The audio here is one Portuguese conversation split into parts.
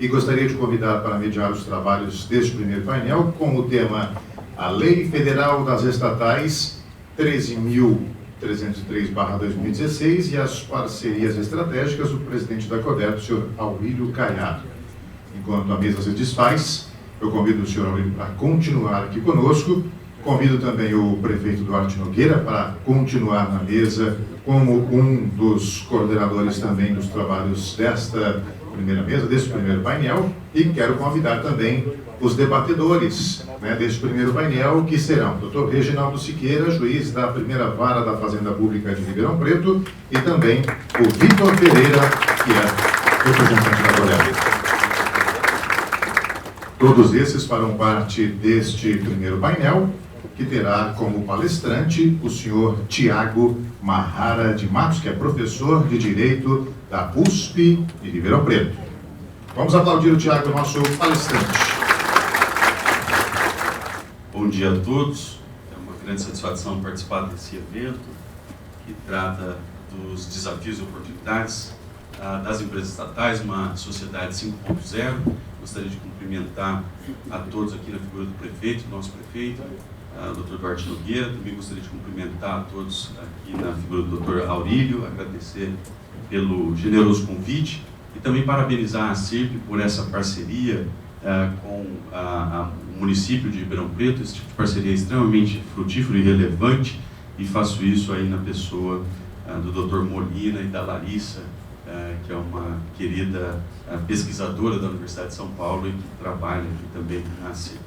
e gostaria de convidar para mediar os trabalhos deste primeiro painel com o tema a Lei Federal das Estatais 13.303/2016 e as parcerias estratégicas, o presidente da CODERP, o senhor Aurélio Caiado. Enquanto a mesa se desfaz, eu convido o senhor Aurélio para continuar aqui conosco. Convido também o prefeito Duarte Nogueira para continuar na mesa como um dos coordenadores também dos trabalhos desta primeira mesa, deste primeiro painel, e quero convidar também os debatedores deste primeiro painel, que serão o Dr. Reginaldo Siqueira, juiz da primeira vara da Fazenda Pública de Ribeirão Preto, e também o Vitor Pereira, que é representante da CODERP. Todos esses farão parte deste primeiro painel, que terá como palestrante o senhor Tiago Marrara de Matos, que é professor de Direito da USP de Ribeirão Preto. Vamos aplaudir o Tiago, nosso palestrante. Bom dia a todos. É uma grande satisfação participar desse evento, que trata dos desafios e oportunidades das empresas estatais, uma sociedade 5.0. Gostaria de cumprimentar a todos aqui na figura do prefeito, nosso prefeito, Dr. Duarte Nogueira. Também gostaria de cumprimentar a todos aqui na figura do Dr. Aurélio, agradecer pelo generoso convite e também parabenizar a CIRP por essa parceria com o município de Ribeirão Preto. Esse tipo de parceria é extremamente frutífero e relevante, e faço isso aí na pessoa do Dr. Molina e da Larissa, que é uma querida pesquisadora da Universidade de São Paulo e que trabalha aqui também na CIRP.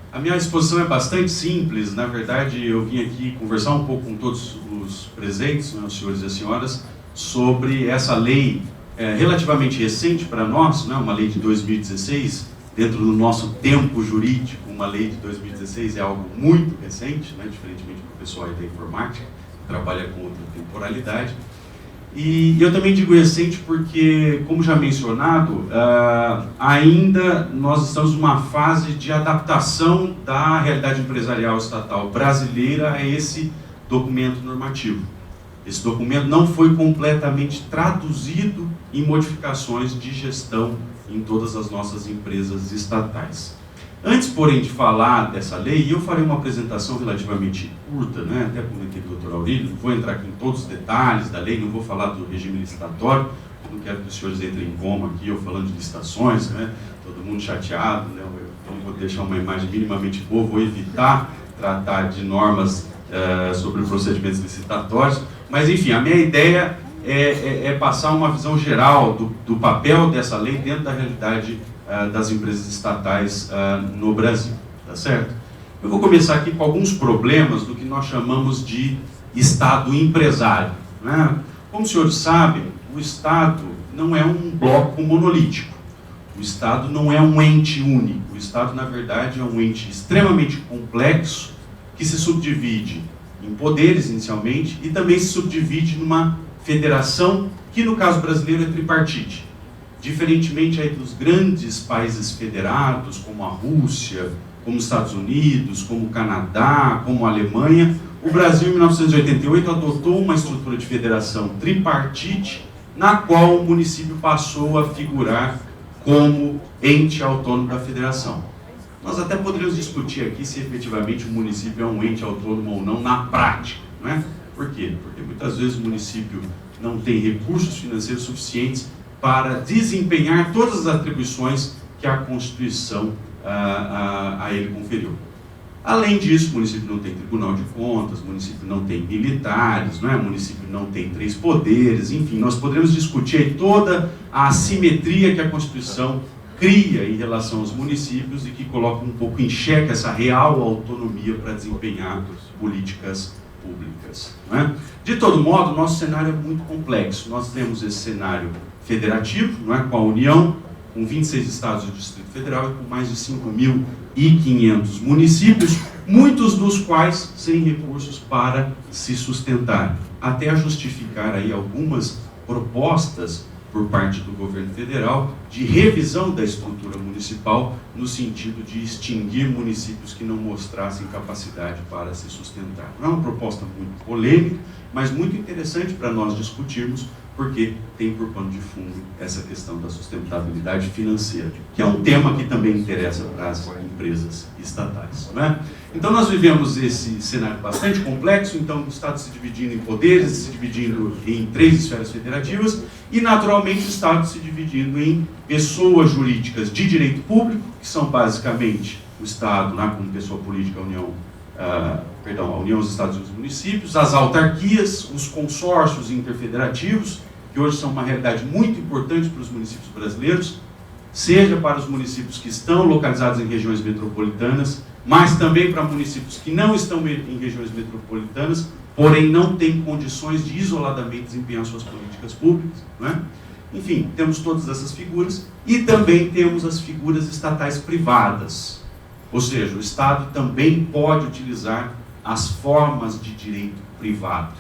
A minha exposição é bastante simples. Na verdade, eu vim aqui conversar um pouco com todos os presentes, os senhores e as senhoras, sobre essa lei relativamente recente para nós, uma lei de 2016, dentro do nosso tempo jurídico. Uma lei de 2016 é algo muito recente, diferentemente do pessoal aí da informática, que trabalha com outra temporalidade. E eu também digo recente porque, como já mencionado, ainda nós estamos numa fase de adaptação da realidade empresarial estatal brasileira a esse documento normativo. Esse documento não foi completamente traduzido em modificações de gestão em todas as nossas empresas estatais. Antes, porém, de falar dessa lei, eu farei uma apresentação relativamente curta, até comentei com o Dr. Aurélio, não vou entrar aqui em todos os detalhes da lei, não vou falar do regime licitatório, eu não quero que os senhores entrem em coma aqui, eu falando de licitações, todo mundo chateado, eu não vou deixar uma imagem minimamente boa, vou evitar tratar de normas sobre procedimentos licitatórios, mas enfim, a minha ideia é passar uma visão geral do papel dessa lei dentro da realidade das empresas estatais no Brasil, tá certo? Eu vou começar aqui com alguns problemas do que nós chamamos de Estado empresário. Como os senhores sabem, o Estado não é um bloco monolítico. O Estado não é um ente único. O Estado, na verdade, é um ente extremamente complexo que se subdivide em poderes, inicialmente, e também se subdivide numa federação, que no caso brasileiro é tripartite. Diferentemente aí dos grandes países federados, como a Rússia, como os Estados Unidos, como o Canadá, como a Alemanha, o Brasil, em 1988, adotou uma estrutura de federação tripartite, na qual o município passou a figurar como ente autônomo da federação. Nós até poderíamos discutir aqui se efetivamente o município é um ente autônomo ou não na prática, Por quê? Porque muitas vezes o município não tem recursos financeiros suficientes para desempenhar todas as atribuições que a Constituição a ele conferiu. Além disso, o município não tem Tribunal de Contas, o município não tem militares, o município não tem 3 poderes, enfim, nós poderíamos discutir aí toda a assimetria que a Constituição cria em relação aos municípios e que coloca um pouco em xeque essa real autonomia para desempenhar políticas públicas. De todo modo, nosso cenário é muito complexo. Nós temos esse cenário federativo, com a União, com 26 estados do Distrito Federal e com mais de 5.500 municípios, muitos dos quais sem recursos para se sustentar, até a justificar aí algumas propostas por parte do governo federal de revisão da estrutura municipal no sentido de extinguir municípios que não mostrassem capacidade para se sustentar. Não é uma proposta muito polêmica, mas muito interessante para nós discutirmos, porque tem por pano de fundo essa questão da sustentabilidade financeira, que é um tema que também interessa para as empresas estatais, não é? Então nós vivemos esse cenário bastante complexo, então o Estado se dividindo em poderes, se dividindo em 3 esferas federativas, e naturalmente o Estado se dividindo em pessoas jurídicas de direito público, que são basicamente o Estado, né, como pessoa política, a União, os Estados e os municípios, as autarquias, os consórcios interfederativos, que hoje são uma realidade muito importante para os municípios brasileiros, seja para os municípios que estão localizados em regiões metropolitanas, mas também para municípios que não estão em regiões metropolitanas, porém não têm condições de isoladamente desempenhar suas políticas públicas, não é? Enfim, temos todas essas figuras e também temos as figuras estatais privadas, ou seja, o Estado também pode utilizar as formas de direito privado,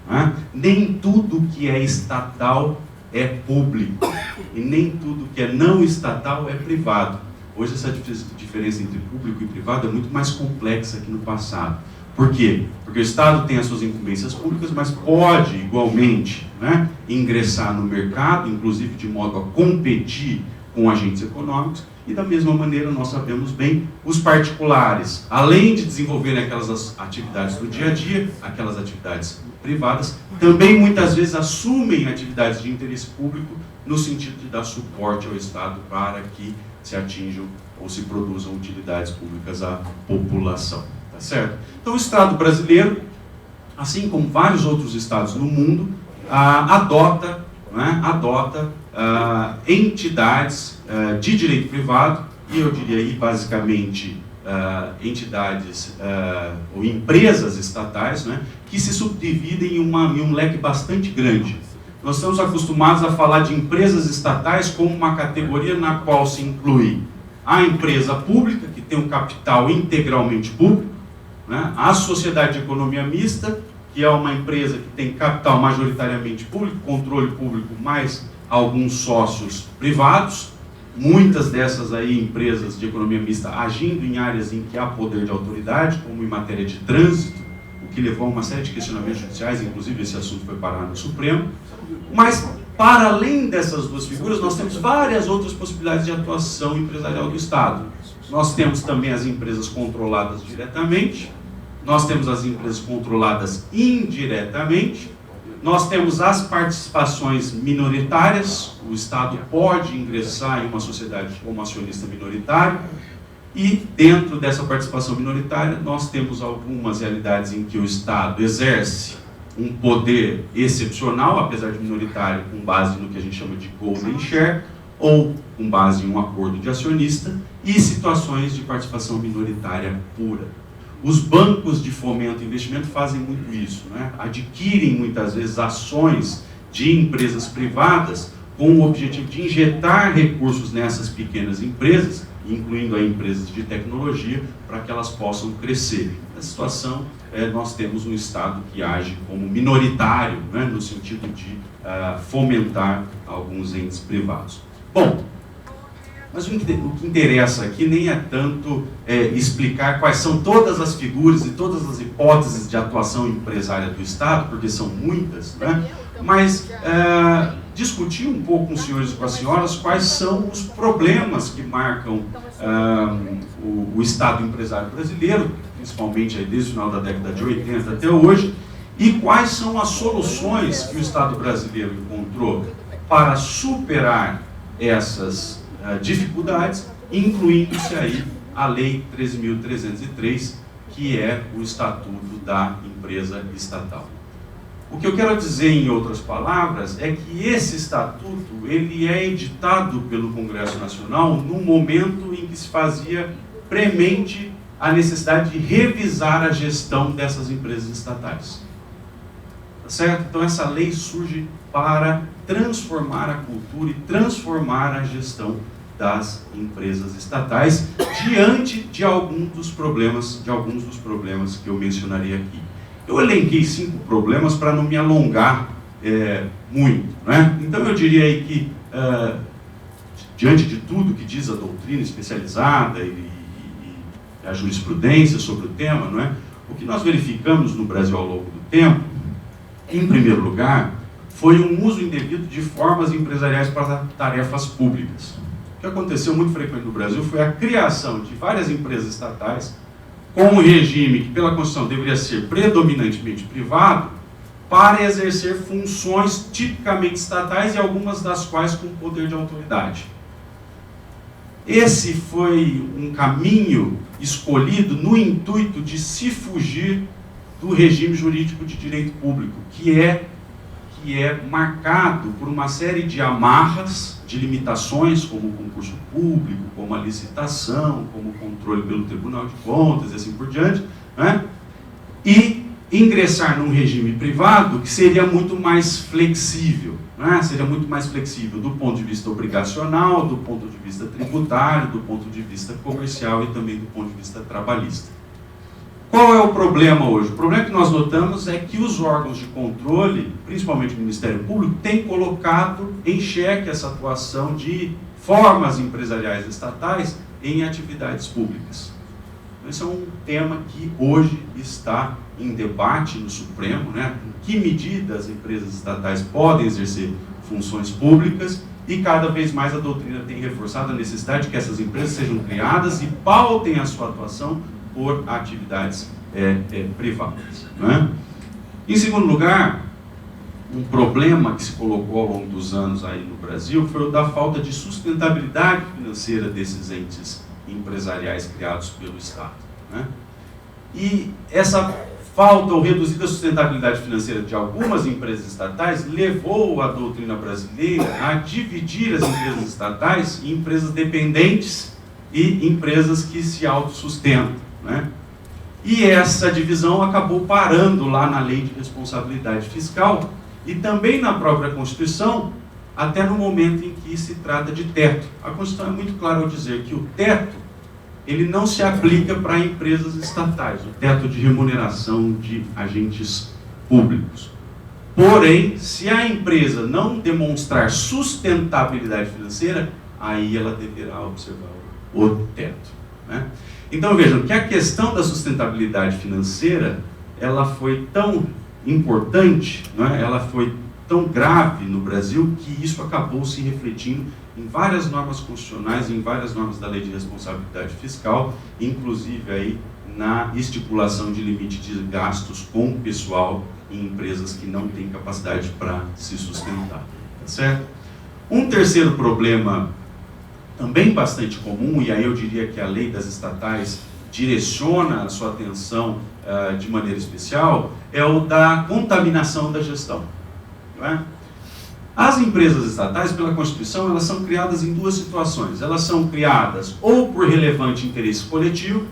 não é? Nem tudo que é estatal é público e nem tudo que é não estatal é privado. Hoje essa diferença entre público e privado é muito mais complexa que no passado. Por quê? Porque o Estado tem as suas incumbências públicas, mas pode igualmente, né, ingressar no mercado, inclusive de modo a competir com agentes econômicos, e da mesma maneira nós sabemos bem, os particulares, além de desenvolverem aquelas atividades do dia a dia, aquelas atividades privadas, também muitas vezes assumem atividades de interesse público no sentido de dar suporte ao Estado para que se atinjam ou se produzam utilidades públicas à população. Tá certo? Então o Estado brasileiro, assim como vários outros estados no mundo, adota entidades de direito privado, e eu diria aí basicamente entidades ou empresas estatais, né, que se subdividem em um leque bastante grande. Nós estamos acostumados a falar de empresas estatais como uma categoria na qual se inclui a empresa pública, que tem um capital integralmente público, né, a sociedade de economia mista, que é uma empresa que tem capital majoritariamente público, controle público, mais alguns sócios privados, muitas dessas aí empresas de economia mista agindo em áreas em que há poder de autoridade, como em matéria de trânsito, o que levou a uma série de questionamentos judiciais, inclusive esse assunto foi parar no Supremo. Mas, para além dessas duas figuras, nós temos várias outras possibilidades de atuação empresarial do Estado. Nós temos também as empresas controladas diretamente, nós temos as empresas controladas indiretamente, nós temos as participações minoritárias, o Estado pode ingressar em uma sociedade como acionista minoritário, e dentro dessa participação minoritária nós temos algumas realidades em que o Estado exerce um poder excepcional, apesar de minoritário, com base no que a gente chama de golden share, ou com base em um acordo de acionista, e situações de participação minoritária pura. Os bancos de fomento e investimento fazem muito isso, né? Adquirem muitas vezes ações de empresas privadas com o objetivo de injetar recursos nessas pequenas empresas, incluindo a empresas de tecnologia, para que elas possam crescer. Na situação, nós temos um Estado que age como minoritário, né, no sentido de fomentar alguns entes privados. Bom, mas o que interessa aqui nem é tanto explicar quais são todas as figuras e todas as hipóteses de atuação empresária do Estado, porque são muitas, né? Mas discutir um pouco com os senhores e com as senhoras quais são os problemas que marcam o Estado empresário brasileiro, principalmente aí desde o final da década de 80 até hoje, e quais são as soluções que o Estado brasileiro encontrou para superar essas dificuldades, incluindo-se aí a Lei 13.303, que é o Estatuto da Empresa Estatal. O que eu quero dizer, em outras palavras, é que esse estatuto ele é editado pelo Congresso Nacional no momento em que se fazia premente a necessidade de revisar a gestão dessas empresas estatais. Tá certo? Então essa lei surge para transformar a cultura e transformar a gestão das empresas estatais diante de alguns dos problemas que eu mencionaria aqui. Eu elenquei 5 problemas para não me alongar muito, né? Então eu diria aí que, diante de tudo que diz a doutrina especializada e a jurisprudência sobre o tema, não é? O que nós verificamos no Brasil ao longo do tempo, em primeiro lugar, foi um uso indevido de formas empresariais para tarefas públicas. O que aconteceu muito frequente no Brasil foi a criação de várias empresas estatais com um regime que, pela Constituição, deveria ser predominantemente privado, para exercer funções tipicamente estatais e algumas das quais com poder de autoridade. Esse foi um caminho escolhido no intuito de se fugir do regime jurídico de direito público, que é marcado por uma série de amarras, de limitações, como o concurso público, como a licitação, como o controle pelo Tribunal de Contas e assim por diante, né? E ingressar num regime privado que seria muito mais flexível, né? Seria muito mais flexível do ponto de vista obrigacional, do ponto de vista tributário, do ponto de vista comercial e também do ponto de vista trabalhista. Qual é o problema hoje? O problema que nós notamos é que os órgãos de controle, principalmente o Ministério Público, têm colocado em xeque essa atuação de formas empresariais estatais em atividades públicas. Esse é um tema que hoje está em debate no Supremo, né? Em que medida as empresas estatais podem exercer funções públicas, e cada vez mais a doutrina tem reforçado a necessidade de que essas empresas sejam criadas e pautem a sua atuação por atividades privadas, né? Em segundo lugar, um problema que se colocou ao longo dos anos aí no Brasil foi o da falta de sustentabilidade financeira desses entes empresariais criados pelo Estado, né? E essa falta ou reduzida sustentabilidade financeira de algumas empresas estatais levou a doutrina brasileira a dividir as empresas estatais em empresas dependentes e empresas que se autossustentam, né? E essa divisão acabou parando lá na Lei de Responsabilidade Fiscal e também na própria Constituição, até no momento em que se trata de teto. A Constituição é muito clara ao dizer que o teto, ele não se aplica para empresas estatais, o teto de remuneração de agentes públicos. Porém, se a empresa não demonstrar sustentabilidade financeira, aí ela deverá observar o teto, né? Então vejam que a questão da sustentabilidade financeira, ela foi tão importante, né? Ela foi tão grave no Brasil, que isso acabou se refletindo em várias normas constitucionais, em várias normas da Lei de Responsabilidade Fiscal, inclusive aí na estipulação de limite de gastos com o pessoal em empresas que não têm capacidade para se sustentar, tá certo? Um terceiro problema também bastante comum, e aí eu diria que a lei das estatais direciona a sua atenção de maneira especial, é o da contaminação da gestão, não é? As empresas estatais, pela Constituição, elas são criadas em duas situações. Elas são criadas ou por relevante interesse coletivo,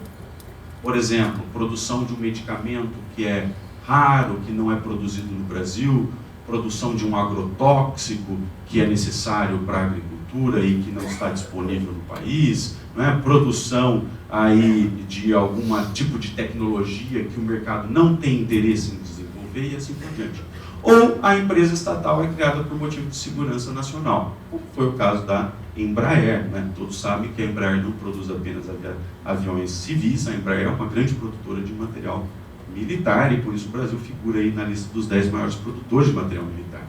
por exemplo, produção de um medicamento que é raro, que não é produzido no Brasil, produção de um agrotóxico que é necessário para a agricultura e que não está disponível no país, não é? Produção aí de algum tipo de tecnologia que o mercado não tem interesse em desenvolver e assim por diante. Ou a empresa estatal é criada por motivo de segurança nacional, como foi o caso da Embraer, né? Todos sabem que a Embraer não produz apenas aviões civis, a Embraer é uma grande produtora de material militar e por isso o Brasil figura aí na lista dos 10 maiores produtores de material militar.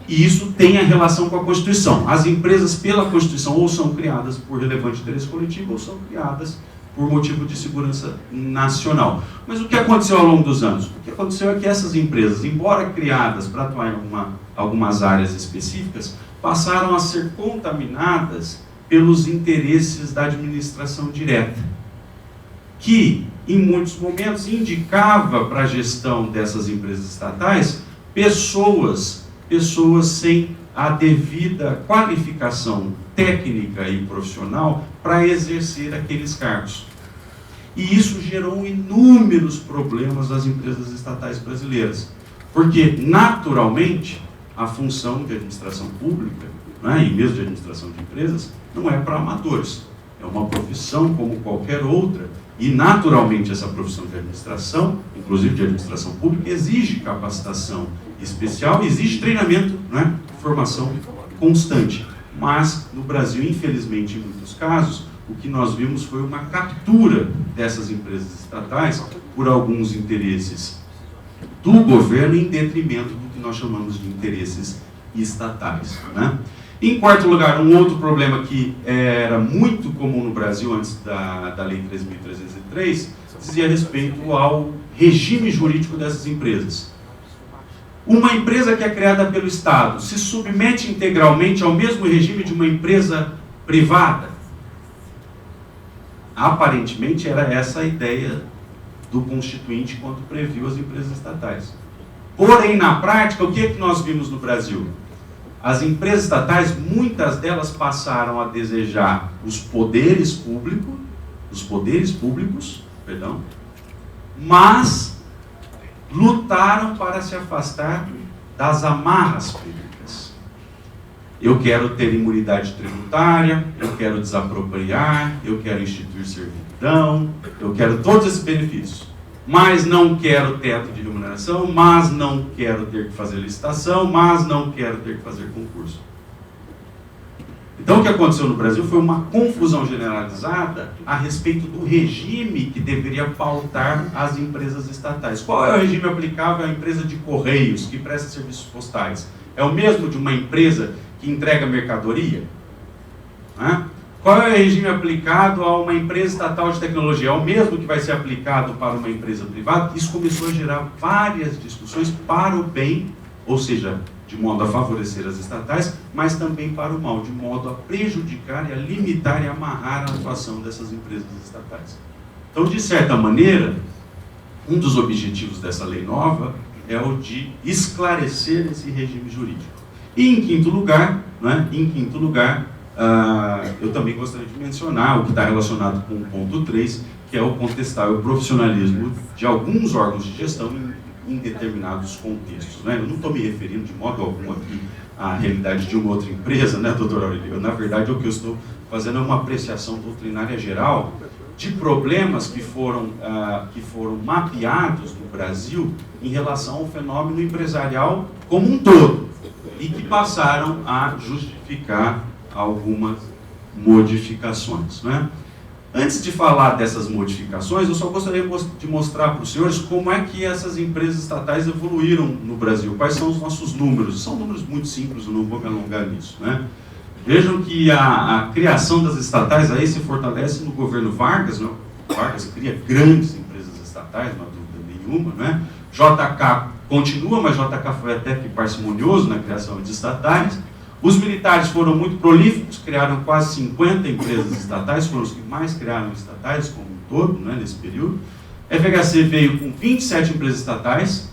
E isso tem a relação com a Constituição. As empresas, pela Constituição, ou são criadas por relevante interesse coletivo ou são criadas por motivo de segurança nacional. Mas o que aconteceu ao longo dos anos? O que aconteceu é que essas empresas, embora criadas para atuar em algumas áreas específicas, passaram a ser contaminadas pelos interesses da administração direta, que, em muitos momentos, indicava para a gestão dessas empresas estatais pessoas sem a devida qualificação técnica e profissional para exercer aqueles cargos. E isso gerou inúmeros problemas às empresas estatais brasileiras, porque, naturalmente, a função de administração pública, né, e mesmo de administração de empresas, não é para amadores. É uma profissão como qualquer outra, e, naturalmente, essa profissão de administração, inclusive de administração pública, exige capacitação especial, exige treinamento, né, formação constante. Mas, no Brasil, infelizmente, em muitos casos, o que nós vimos foi uma captura dessas empresas estatais por alguns interesses do governo em detrimento do que nós chamamos de interesses estatais, né? Em quarto lugar, um outro problema que era muito comum no Brasil antes da Lei 3.303, dizia respeito ao regime jurídico dessas empresas. Uma empresa que é criada pelo Estado se submete integralmente ao mesmo regime de uma empresa privada? Aparentemente era essa a ideia do Constituinte quando previu as empresas estatais. Porém, na prática, o que é que nós vimos no Brasil? As empresas estatais, muitas delas passaram a desejar os poderes públicos, mas lutaram para se afastar das amarras públicas. Eu quero ter imunidade tributária, eu quero desapropriar, eu quero instituir servidão, eu quero todos esses benefícios. Mas não quero teto de remuneração, mas não quero ter que fazer licitação, mas não quero ter que fazer concurso. Então o que aconteceu no Brasil foi uma confusão generalizada a respeito do regime que deveria pautar as empresas estatais. Qual é o regime aplicável à empresa de correios que presta serviços postais? É o mesmo de uma empresa que entrega mercadoria? Qual é o regime aplicado a uma empresa estatal de tecnologia? É o mesmo que vai ser aplicado para uma empresa privada? Isso começou a gerar várias discussões para o bem, ou seja, de modo a favorecer as estatais, mas também para o mal, de modo a prejudicar e a limitar e amarrar a atuação dessas empresas estatais. Então, de certa maneira, um dos objetivos dessa lei nova é o de esclarecer esse regime jurídico. E em quinto lugar, eu também gostaria de mencionar o que está relacionado com o ponto 3, que é o contestável profissionalismo de alguns órgãos de gestão em determinados contextos, né? Eu não estou me referindo de modo algum aqui à realidade de uma outra empresa, né, doutor Aurelio? Na verdade, o que eu estou fazendo é uma apreciação doutrinária geral de problemas que foram mapeados no Brasil em relação ao fenômeno empresarial como um todo e que passaram a justificar algumas modificações, né? Antes de falar dessas modificações, eu só gostaria de mostrar para os senhores como é que essas empresas estatais evoluíram no Brasil, quais são os nossos números. São números muito simples, eu não vou me alongar nisso, né? Vejam que a criação das estatais aí se fortalece no governo Vargas, né? Vargas cria grandes empresas estatais, não há dúvida nenhuma, né? JK continua, mas JK foi até que parcimonioso na criação de estatais. Os militares foram muito prolíficos, criaram quase 50 empresas estatais, foram os que mais criaram estatais como um todo, né, nesse período. FHC veio com 27 empresas estatais,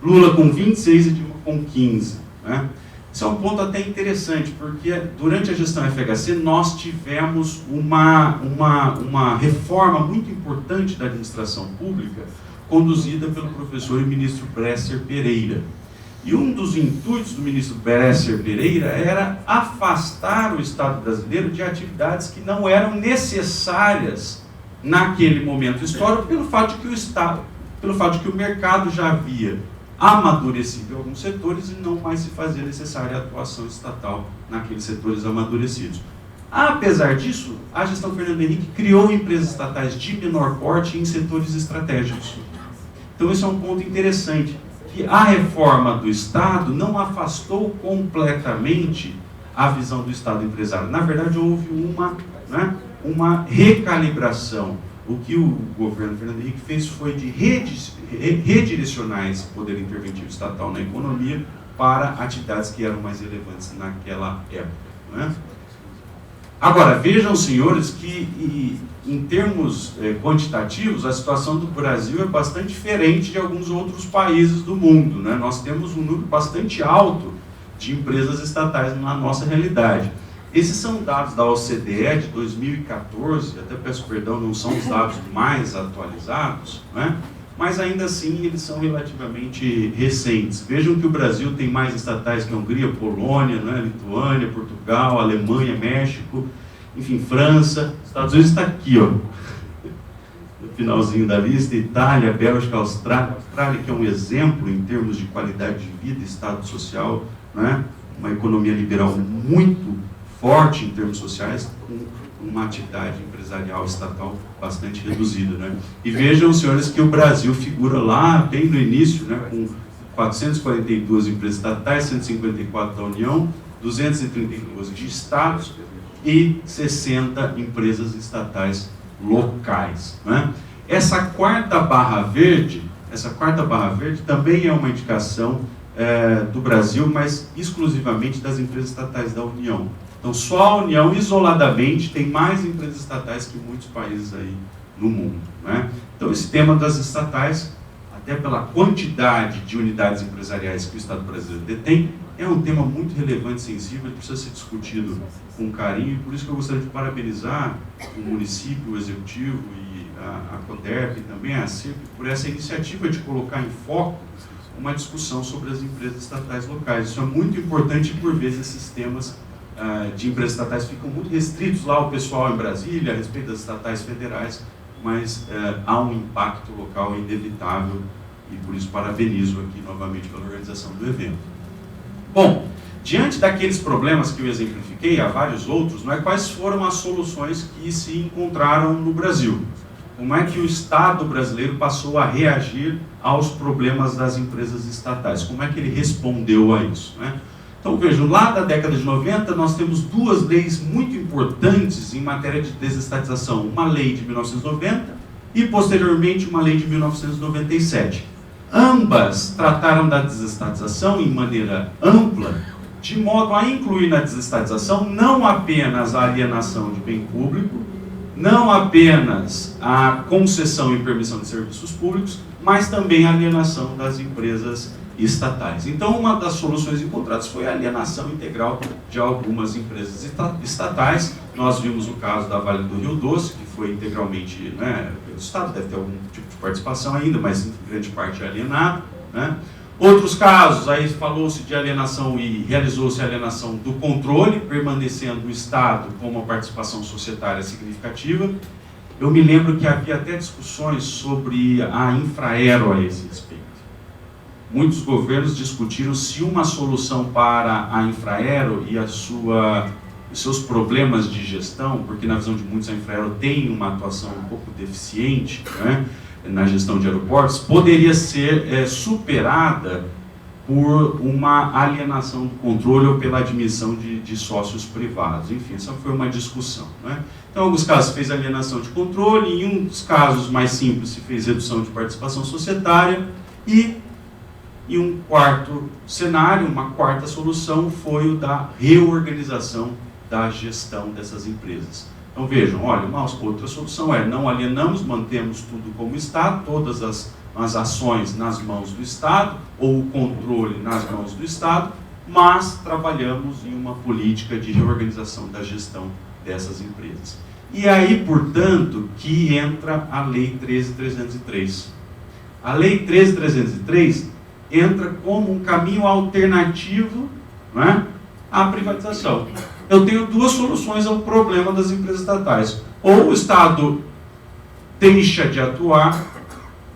Lula com 26 e Dilma com 15. Né? Isso é um ponto até interessante, porque durante a gestão FHC nós tivemos uma reforma muito importante da administração pública, conduzida pelo professor e ministro Bresser Pereira. E um dos intuitos do ministro Bresser Pereira era afastar o Estado brasileiro de atividades que não eram necessárias naquele momento histórico, pelo fato de que o mercado já havia amadurecido em alguns setores e não mais se fazia necessária a atuação estatal naqueles setores amadurecidos. Apesar disso, a gestão Fernando Henrique criou empresas estatais de menor porte em setores estratégicos. Então esse é um ponto interessante. Que a reforma do Estado não afastou completamente a visão do Estado empresário. Na verdade, houve uma recalibração. O que o governo Fernando Henrique fez foi de redirecionar esse poder interventivo estatal na economia para atividades que eram mais relevantes naquela época. Né? Agora, vejam, senhores, que em termos quantitativos, a situação do Brasil é bastante diferente de alguns outros países do mundo. Né? Nós temos um número bastante alto de empresas estatais na nossa realidade. Esses são dados da OCDE de 2014, até peço perdão, não são os dados mais atualizados, né? Mas ainda assim eles são relativamente recentes. Vejam que o Brasil tem mais estatais que a Hungria, Polônia, né? Lituânia, Portugal, Alemanha, México, enfim, França. Estados Unidos está aqui, ó, no finalzinho da lista, Itália, Bélgica, Austrália, que é um exemplo em termos de qualidade de vida e estado social, né? Uma economia liberal muito forte em termos sociais, com uma atividade empresarial estatal bastante reduzida, né? E vejam, senhores, que o Brasil figura lá, bem no início, né, 442 empresas estatais, 154 da União, 232 de estados e 60 empresas estatais locais, né? Essa quarta barra verde também é uma indicação do Brasil, mas exclusivamente das empresas estatais da União. Então, só a União, isoladamente, tem mais empresas estatais que muitos países aí no mundo, né? Então, esse tema das estatais, até pela quantidade de unidades empresariais que o Estado brasileiro detém, é um tema muito relevante e sensível, ele precisa ser discutido com carinho, e por isso que eu gostaria de parabenizar o município, o executivo e a CODERP e também a CIRP por essa iniciativa de colocar em foco uma discussão sobre as empresas estatais locais. Isso é muito importante e, por vezes, esses temas de empresas estatais ficam muito restritos lá ao pessoal em Brasília, a respeito das estatais federais, mas há um impacto local inevitável e, por isso, parabenizo aqui novamente pela organização do evento. Bom, diante daqueles problemas que eu exemplifiquei, há vários outros, não é, quais foram as soluções que se encontraram no Brasil? Como é que o Estado brasileiro passou a reagir aos problemas das empresas estatais? Como é que ele respondeu a isso, né? Então, vejam, lá da década de 90, nós temos duas leis muito importantes em matéria de desestatização. Uma lei de 1990 e, posteriormente, uma lei de 1997. Ambas trataram da desestatização em maneira ampla, de modo a incluir na desestatização não apenas a alienação de bem público, não apenas a concessão e permissão de serviços públicos, mas também a alienação das empresas estatais. Então, uma das soluções encontradas foi a alienação integral de algumas empresas estatais. Nós vimos o caso da Vale do Rio Doce, que foi integralmente, né, o Estado deve ter algum tipo de participação ainda, mas em grande parte é alienado, né? Outros casos, aí falou-se de alienação e realizou-se a alienação do controle, permanecendo o Estado com uma participação societária significativa. Eu me lembro que havia até discussões sobre a Infraero a esse respeito. Muitos governos discutiram se uma solução para a Infraero e os seus problemas de gestão, porque na visão de muitos a Infraero tem uma atuação um pouco deficiente, né, na gestão de aeroportos, poderia ser superada por uma alienação do controle ou pela admissão de sócios privados. Enfim, essa foi uma discussão, né? Então, em alguns casos se fez alienação de controle, em um dos casos mais simples se fez redução de participação societária e em um quarto cenário, uma quarta solução foi o da reorganização da gestão dessas empresas. Então vejam, olha, uma outra solução é não alienamos, mantemos tudo como está, todas as ações nas mãos do Estado, ou o controle nas mãos do Estado, mas trabalhamos em uma política de reorganização da gestão dessas empresas. E aí, portanto, que entra a Lei 13.303. A Lei 13.303 entra como um caminho alternativo, né, à privatização. Eu tenho duas soluções ao problema das empresas estatais. Ou o Estado deixa de atuar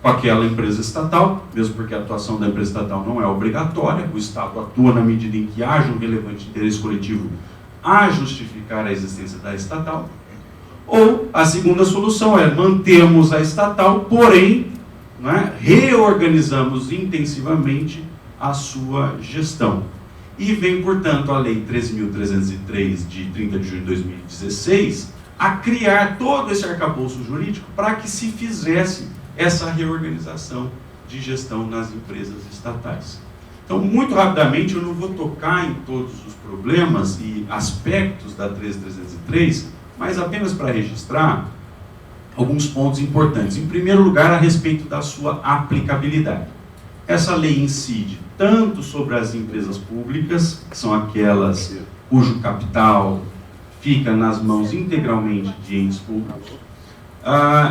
com aquela empresa estatal, mesmo porque a atuação da empresa estatal não é obrigatória, o Estado atua na medida em que haja um relevante interesse coletivo a justificar a existência da estatal. Ou a segunda solução é mantemos a estatal, porém, né, reorganizamos intensivamente a sua gestão. E vem, portanto, a Lei 13.303, de 30 de junho de 2016, a criar todo esse arcabouço jurídico para que se fizesse essa reorganização de gestão nas empresas estatais. Então, muito rapidamente, eu não vou tocar em todos os problemas e aspectos da 13.303, mas apenas para registrar alguns pontos importantes. Em primeiro lugar, a respeito da sua aplicabilidade. Essa lei incide tanto sobre as empresas públicas, que são aquelas cujo capital fica nas mãos integralmente de entes públicos.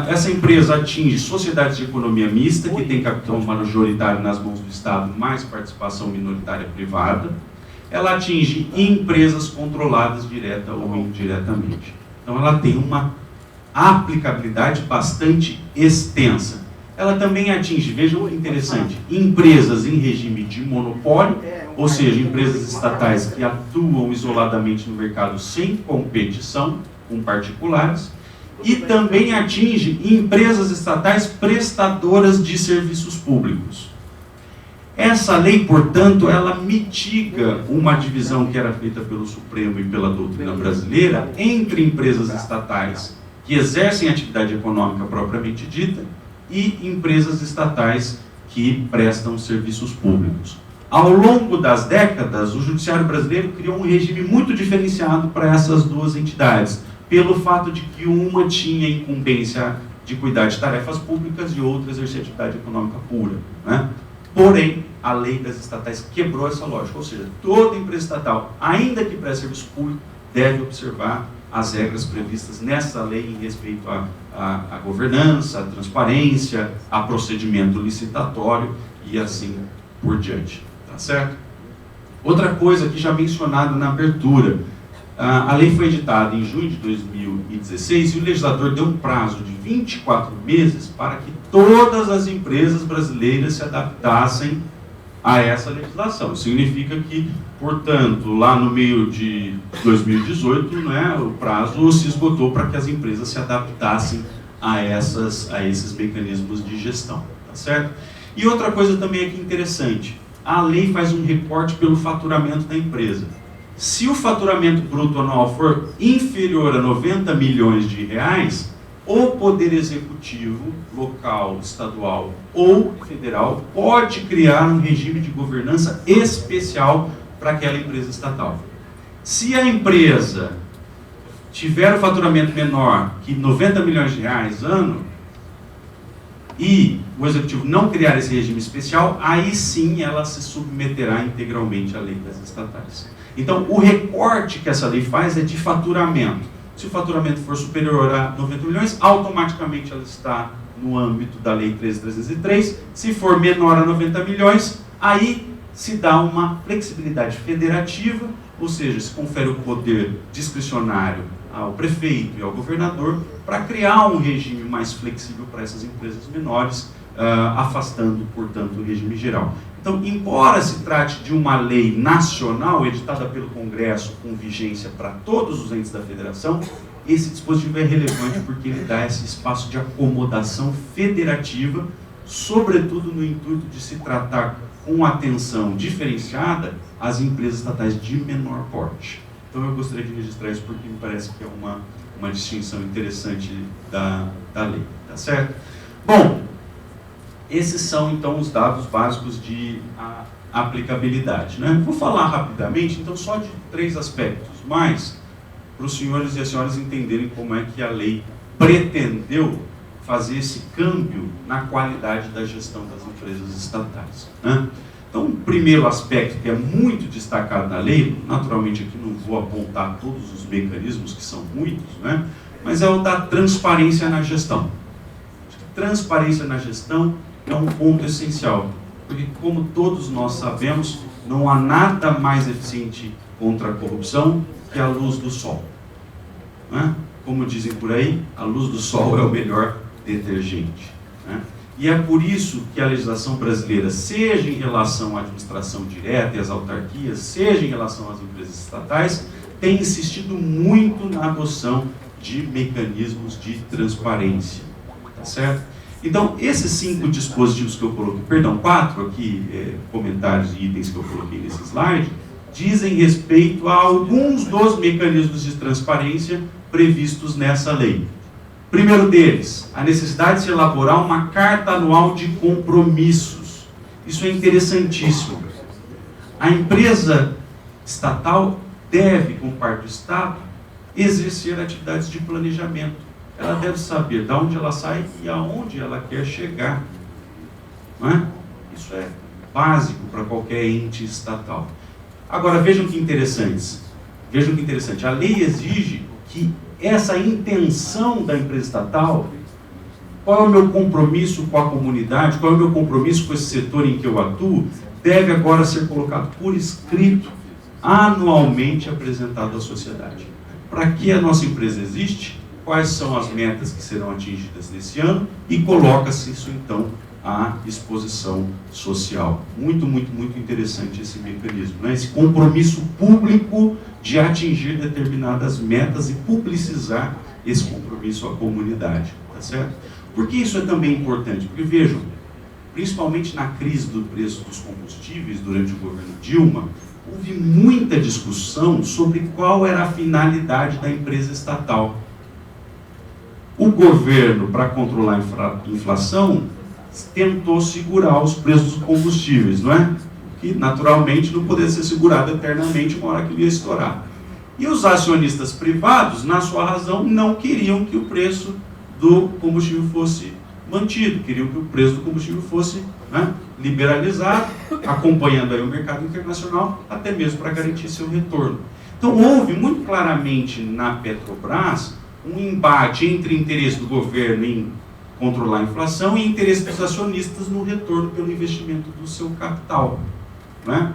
Essa empresa atinge sociedades de economia mista, que tem capital majoritário nas mãos do Estado, mais participação minoritária privada. Ela atinge empresas controladas direta ou indiretamente. Então ela tem uma aplicabilidade bastante extensa. Ela também atinge, vejam que interessante, empresas em regime de monopólio, ou seja, empresas estatais que atuam isoladamente no mercado sem competição com particulares, e também atinge empresas estatais prestadoras de serviços públicos. Essa lei, portanto, ela mitiga uma divisão que era feita pelo Supremo e pela doutrina brasileira entre empresas estatais que exercem atividade econômica propriamente dita e empresas estatais que prestam serviços públicos. Ao longo das décadas, o Judiciário brasileiro criou um regime muito diferenciado para essas duas entidades, pelo fato de que uma tinha incumbência de cuidar de tarefas públicas e outra exercer atividade econômica pura, né? Porém, a lei das estatais quebrou essa lógica, ou seja, toda empresa estatal, ainda que preste serviço público, deve observar as regras previstas nessa lei em respeito à governança, à transparência, a procedimento licitatório e assim por diante. Tá certo? Outra coisa que já mencionado na abertura, a lei foi editada em junho de 2016 e o legislador deu um prazo de 24 meses para que todas as empresas brasileiras se adaptassem a essa legislação. Significa que, portanto, lá no meio de 2018, né, o prazo se esgotou para que as empresas se adaptassem a esses mecanismos de gestão. Tá certo? E outra coisa também aqui interessante, a lei faz um recorte pelo faturamento da empresa. Se o faturamento bruto anual for inferior a 90 milhões de reais, o Poder Executivo, local, estadual ou federal, pode criar um regime de governança especial para aquela empresa estatal. Se a empresa tiver o faturamento menor que 90 milhões de reais ano, e o Executivo não criar esse regime especial, aí sim ela se submeterá integralmente à lei das estatais. Então, o recorte que essa lei faz é de faturamento. Se o faturamento for superior a 90 milhões, automaticamente ela está no âmbito da Lei 13.303. Se for menor a 90 milhões, aí se dá uma flexibilidade federativa, ou seja, se confere o poder discricionário ao prefeito e ao governador para criar um regime mais flexível para essas empresas menores, afastando, portanto, o regime geral. Então, embora se trate de uma lei nacional, editada pelo Congresso, com vigência para todos os entes da federação, esse dispositivo é relevante porque ele dá esse espaço de acomodação federativa, sobretudo no intuito de se tratar com atenção diferenciada as empresas estatais de menor porte. Então, eu gostaria de registrar isso porque me parece que é uma distinção interessante da lei, tá certo? Bom, esses são, então, os dados básicos de aplicabilidade, né? Vou falar rapidamente, então, só de 3 aspectos, mas para os senhores e as senhoras entenderem como é que a lei pretendeu fazer esse câmbio na qualidade da gestão das empresas estatais, né? Então, o primeiro aspecto que é muito destacado na lei, naturalmente aqui não vou apontar todos os mecanismos, que são muitos, né? Mas é o da transparência na gestão. Transparência na gestão é um ponto essencial, porque, como todos nós sabemos, não há nada mais eficiente contra a corrupção que a luz do sol, né? Como dizem por aí, a luz do sol é o melhor detergente, né? E é por isso que a legislação brasileira, seja em relação à administração direta e às autarquias, seja em relação às empresas estatais, tem insistido muito na adoção de mecanismos de transparência, tá certo? Então, esses 5 dispositivos que eu coloquei, 4 aqui, comentários e itens que eu coloquei nesse slide, dizem respeito a alguns dos mecanismos de transparência previstos nessa lei. Primeiro deles, a necessidade de se elaborar uma carta anual de compromissos. Isso é interessantíssimo. A empresa estatal deve, como parte do Estado, exercer atividades de planejamento. Ela deve saber de onde ela sai e aonde ela quer chegar, não é? Isso é básico para qualquer ente estatal. Agora, vejam que interessante. A lei exige que essa intenção da empresa estatal, qual é o meu compromisso com a comunidade, qual é o meu compromisso com esse setor em que eu atuo, deve agora ser colocado por escrito, anualmente apresentado à sociedade. Para que a nossa empresa existe? Quais são as metas que serão atingidas nesse ano e coloca-se isso, então, à exposição social. Muito, muito, muito interessante esse mecanismo, né? Esse compromisso público de atingir determinadas metas e publicizar esse compromisso à comunidade, tá certo? Por que isso é também importante? Porque, vejam, principalmente na crise do preço dos combustíveis durante o governo Dilma, houve muita discussão sobre qual era a finalidade da empresa estatal. O governo, para controlar a inflação, tentou segurar os preços dos combustíveis, não é? Que naturalmente não poderia ser segurado eternamente, uma hora que ele ia estourar. E os acionistas privados, na sua razão, não queriam que o preço do combustível fosse mantido, queriam que o preço do combustível fosse, né, liberalizado, acompanhando aí o mercado internacional, até mesmo para garantir seu retorno. Então houve muito claramente na Petrobras um embate entre interesse do governo em controlar a inflação e interesse dos acionistas no retorno pelo investimento do seu capital, né?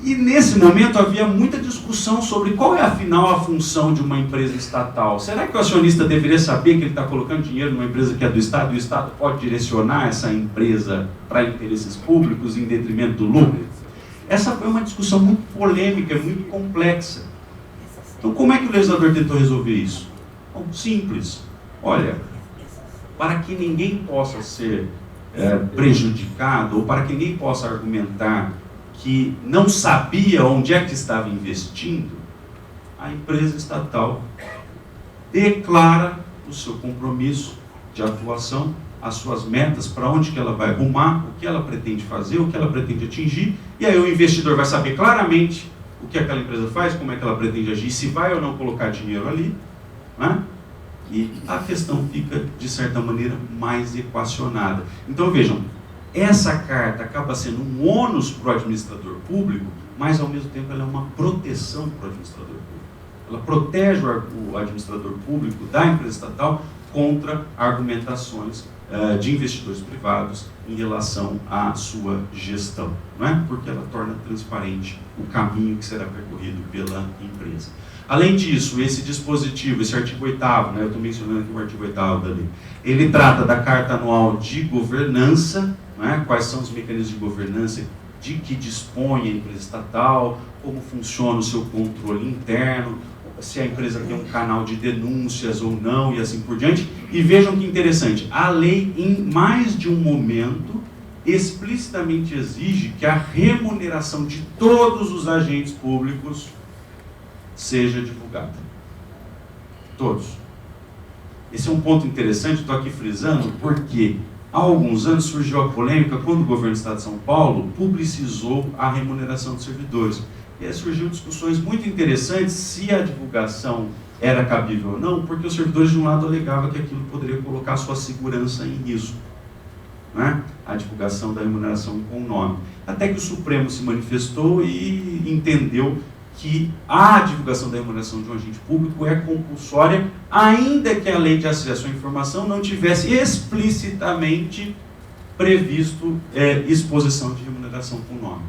E nesse momento havia muita discussão sobre qual é afinal a função de uma empresa estatal. Será que o acionista deveria saber que ele está colocando dinheiro numa empresa que é do Estado e o Estado pode direcionar essa empresa para interesses públicos em detrimento do lucro? Essa foi uma discussão muito polêmica, muito complexa. Então como é que o legislador tentou resolver isso? Bom, simples. Olha, para que ninguém possa ser prejudicado ou para que ninguém possa argumentar que não sabia onde é que estava investindo, a empresa estatal declara o seu compromisso de atuação, as suas metas, para onde que ela vai rumar, o que ela pretende fazer, o que ela pretende atingir, e aí o investidor vai saber claramente o que aquela empresa faz, como é que ela pretende agir, se vai ou não colocar dinheiro ali, né? E a questão fica, de certa maneira, mais equacionada. Então vejam, essa carta acaba sendo um ônus para o administrador público, mas ao mesmo tempo ela é uma proteção para o administrador público. Ela protege o administrador público da empresa estatal contra argumentações de investidores privados em relação à sua gestão, não é? Porque ela torna transparente o caminho que será percorrido pela empresa. Além disso, esse dispositivo, esse artigo 8º, né, eu estou mencionando aqui o artigo 8º da lei, ele trata da Carta Anual de Governança, né, quais são os mecanismos de governança de que dispõe a empresa estatal, como funciona o seu controle interno, se a empresa tem um canal de denúncias ou não, e assim por diante. E vejam que interessante, a lei, em mais de um momento, explicitamente exige que a remuneração de todos os agentes públicos seja divulgada. Todos. Esse é um ponto interessante, estou aqui frisando, porque há alguns anos surgiu a polêmica quando o governo do Estado de São Paulo publicizou a remuneração dos servidores. E aí surgiu discussões muito interessantes se a divulgação era cabível ou não, porque os servidores de um lado alegavam que aquilo poderia colocar a sua segurança em risco, né? A divulgação da remuneração com o nome. Até que o Supremo se manifestou e entendeu que a divulgação da remuneração de um agente público é compulsória, ainda que a lei de acesso à informação não tivesse explicitamente previsto exposição de remuneração com nome.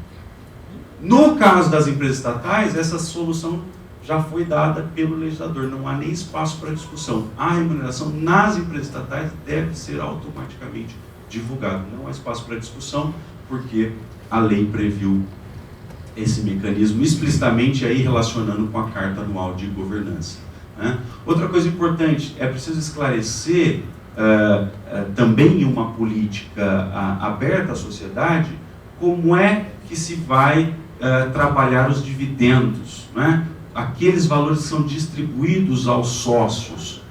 No caso das empresas estatais, essa solução já foi dada pelo legislador, não há nem espaço para discussão. A remuneração nas empresas estatais deve ser automaticamente divulgada, não há espaço para discussão, porque a lei previu esse mecanismo explicitamente aí relacionando com a Carta Anual de Governança, né? Outra coisa importante, é preciso esclarecer também em uma política aberta à sociedade, como é que se vai trabalhar os dividendos, né? Aqueles valores que são distribuídos aos sócios,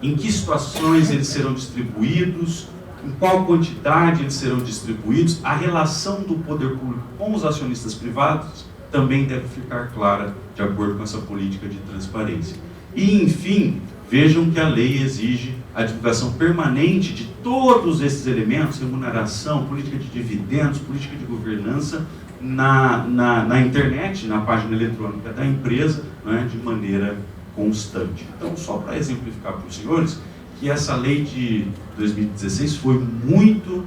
em que situações eles serão distribuídos, em qual quantidade eles serão distribuídos, a relação do poder público com os acionistas privados também deve ficar clara de acordo com essa política de transparência. E, enfim, vejam que a lei exige a divulgação permanente de todos esses elementos, remuneração, política de dividendos, política de governança, na internet, na página eletrônica da empresa, né, de maneira constante. Então, só para exemplificar para os senhores, que essa lei de 2016 foi muito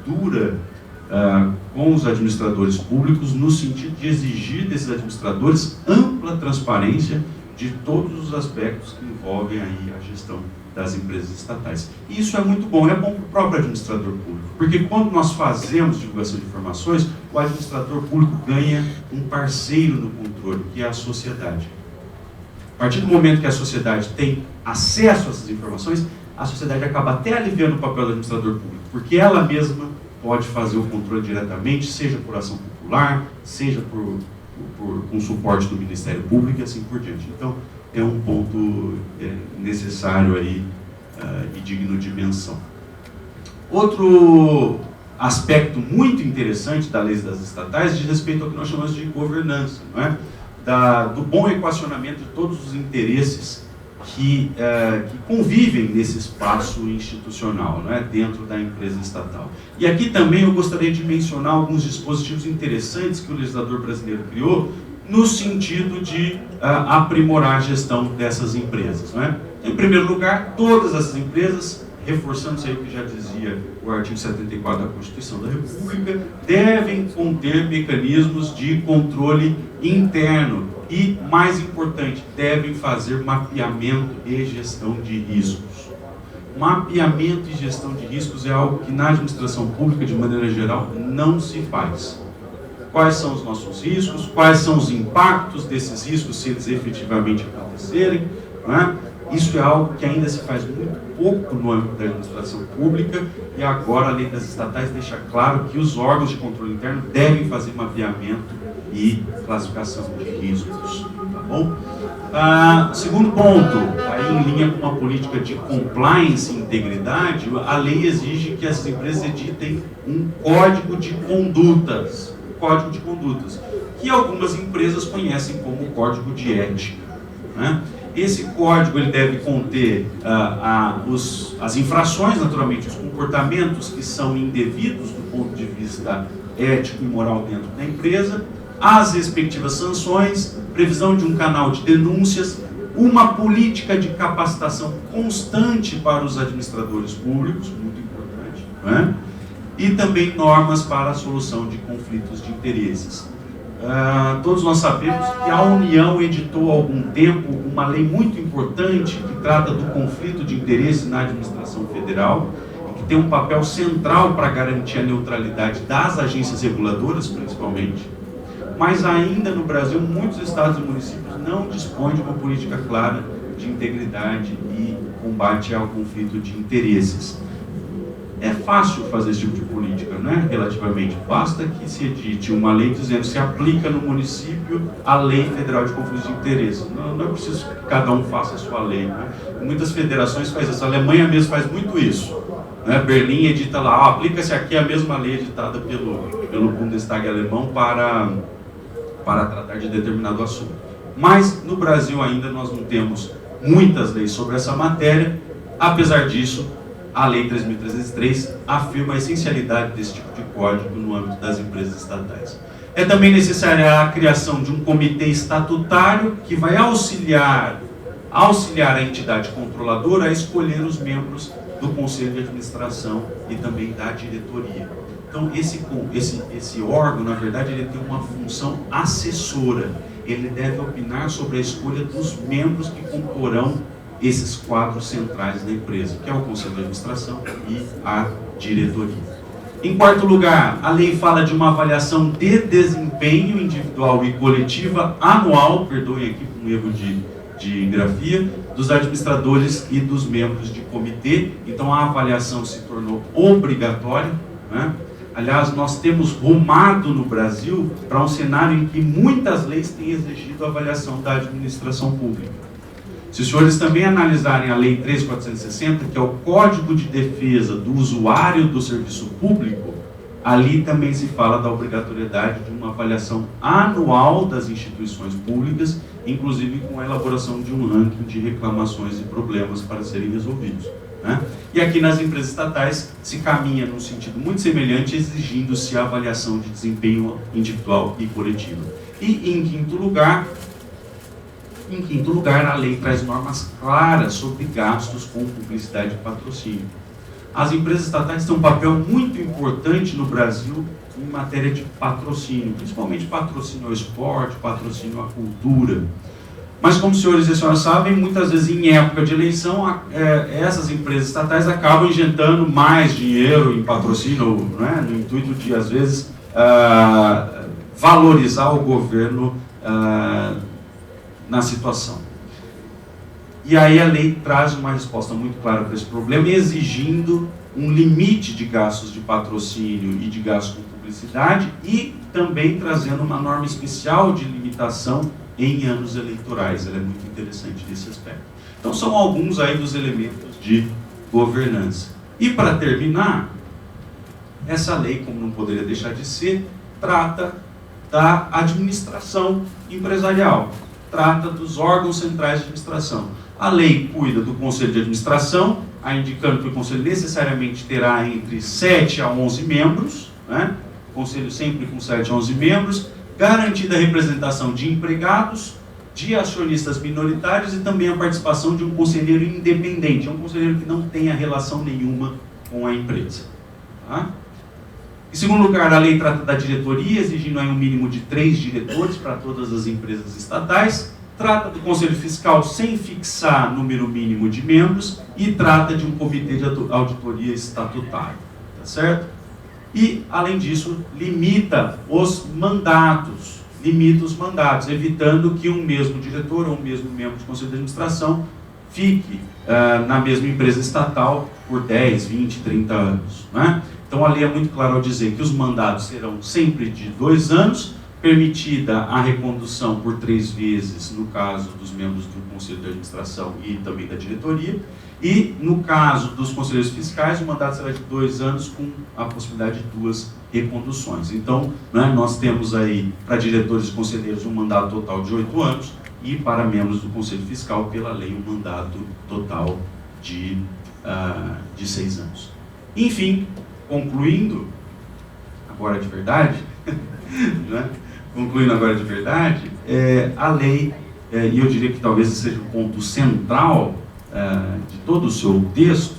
dura com os administradores públicos, no sentido de exigir desses administradores ampla transparência de todos os aspectos que envolvem aí a gestão das empresas estatais. E isso é muito bom, é bom para o próprio administrador público, porque quando nós fazemos divulgação de informações, o administrador público ganha um parceiro no controle, que é a sociedade. A partir do momento que a sociedade tem acesso a essas informações, a sociedade acaba até aliviando o papel do administrador público, porque ela mesma pode fazer o controle diretamente, seja por ação popular, seja com suporte do Ministério Público e assim por diante. Então, é um ponto necessário aí e digno de menção. Outro aspecto muito interessante da lei das estatais diz respeito ao que nós chamamos de governança, não é? Do bom equacionamento de todos os interesses que convivem nesse espaço institucional, não é? Dentro da empresa estatal. E aqui também eu gostaria de mencionar alguns dispositivos interessantes que o legislador brasileiro criou no sentido de aprimorar a gestão dessas empresas, não é? Em primeiro lugar, todas essas empresas, reforçando aí o que já dizia o artigo 74 da Constituição da República, devem conter mecanismos de controle interno e, mais importante, devem fazer mapeamento e gestão de riscos. Mapeamento e gestão de riscos é algo que na administração pública, de maneira geral, não se faz. Quais são os nossos riscos? Quais são os impactos desses riscos se eles efetivamente acontecerem? Não é? Isso é algo que ainda se faz muito pouco no âmbito da administração pública e agora a lei das estatais deixa claro que os órgãos de controle interno devem fazer mapeamento e classificação de riscos. Tá bom? Segundo ponto, aí em linha com a política de compliance e integridade, a lei exige que essas empresas editem um código de condutas. Código de condutas, que algumas empresas conhecem como código de ética, né? Esse código ele deve conter as infrações, naturalmente, os comportamentos que são indevidos do ponto de vista ético e moral dentro da empresa, as respectivas sanções, previsão de um canal de denúncias, uma política de capacitação constante para os administradores públicos, muito importante, né? E também normas para a solução de conflitos de interesses. Todos nós sabemos que a União editou há algum tempo uma lei muito importante que trata do conflito de interesse na administração federal e que tem um papel central para garantir a neutralidade das agências reguladoras, principalmente. Mas ainda no Brasil, muitos estados e municípios não dispõem de uma política clara de integridade e combate ao conflito de interesses. É fácil fazer esse tipo de política, né? Relativamente. Basta que se edite uma lei dizendo que se aplica no município a lei federal de conflito de interesse. Não é preciso que cada um faça a sua lei, né? Muitas federações fazem isso. A Alemanha mesmo faz muito isso, né? Berlim edita lá, aplica-se aqui a mesma lei editada pelo Bundestag alemão para tratar de determinado assunto. Mas no Brasil ainda nós não temos muitas leis sobre essa matéria. Apesar disso, a Lei 3.303 afirma a essencialidade desse tipo de código no âmbito das empresas estatais. É também necessária a criação de um comitê estatutário que vai auxiliar a entidade controladora a escolher os membros do Conselho de Administração e também da diretoria. Então, esse órgão, na verdade, ele tem uma função assessora. Ele deve opinar sobre a escolha dos membros que comporão esses quadros centrais da empresa, que é o Conselho de Administração e a diretoria. Em quarto lugar, a lei fala de uma avaliação de desempenho individual e coletiva anual, perdoem aqui por um erro de grafia, dos administradores e dos membros de comitê. Então a avaliação se tornou obrigatória, né? Aliás, nós temos rumado no Brasil para um cenário em que muitas leis têm exigido a avaliação da administração pública. Se os senhores também analisarem a Lei 3.460, que é o Código de Defesa do Usuário do Serviço Público, ali também se fala da obrigatoriedade de uma avaliação anual das instituições públicas, inclusive com a elaboração de um ranking de reclamações e problemas para serem resolvidos, né? E aqui nas empresas estatais se caminha num sentido muito semelhante, exigindo-se a avaliação de desempenho individual e coletivo. E em quinto lugar, a lei traz normas claras sobre gastos com publicidade e patrocínio. As empresas estatais têm um papel muito importante no Brasil em matéria de patrocínio, principalmente patrocínio ao esporte, patrocínio à cultura. Mas como os senhores e as senhoras sabem, muitas vezes em época de eleição, essas empresas estatais acabam injetando mais dinheiro em patrocínio, né, no intuito de, às vezes, valorizar o governo na situação. E aí a lei traz uma resposta muito clara para esse problema, exigindo um limite de gastos de patrocínio e de gastos com publicidade e também trazendo uma norma especial de limitação em anos eleitorais. Ela é muito interessante nesse aspecto. Então são alguns aí dos elementos de governança. E para terminar, essa lei, como não poderia deixar de ser, trata da administração empresarial, trata dos órgãos centrais de administração. A lei cuida do Conselho de Administração, indicando que o Conselho necessariamente terá entre 7 a 11 membros, né? O Conselho sempre com 7 a 11 membros, garantida a representação de empregados, de acionistas minoritários e também a participação de um conselheiro independente, um conselheiro que não tenha relação nenhuma com a empresa. Tá? Em segundo lugar, a lei trata da diretoria, exigindo aí um mínimo de 3 diretores para todas as empresas estatais, trata do Conselho Fiscal sem fixar número mínimo de membros e trata de um comitê de auditoria estatutário, tá certo? E, além disso, limita os mandatos, evitando que um mesmo diretor ou um mesmo membro do Conselho de Administração fique na mesma empresa estatal por 10, 20, 30 anos, né? Então, a lei é muito clara ao dizer que os mandatos serão sempre de 2 anos, permitida a recondução por 3 vezes, no caso dos membros do Conselho de Administração e também da diretoria, e no caso dos conselheiros fiscais, o mandato será de 2 anos com a possibilidade de 2 reconduções. Então, né, nós temos aí, para diretores e conselheiros, um mandato total de 8 anos, e para membros do Conselho Fiscal, pela lei, um mandato total de 6 anos. Enfim, concluindo, agora de verdade, né? A lei, e eu diria que talvez esse seja o ponto central de todo o seu texto,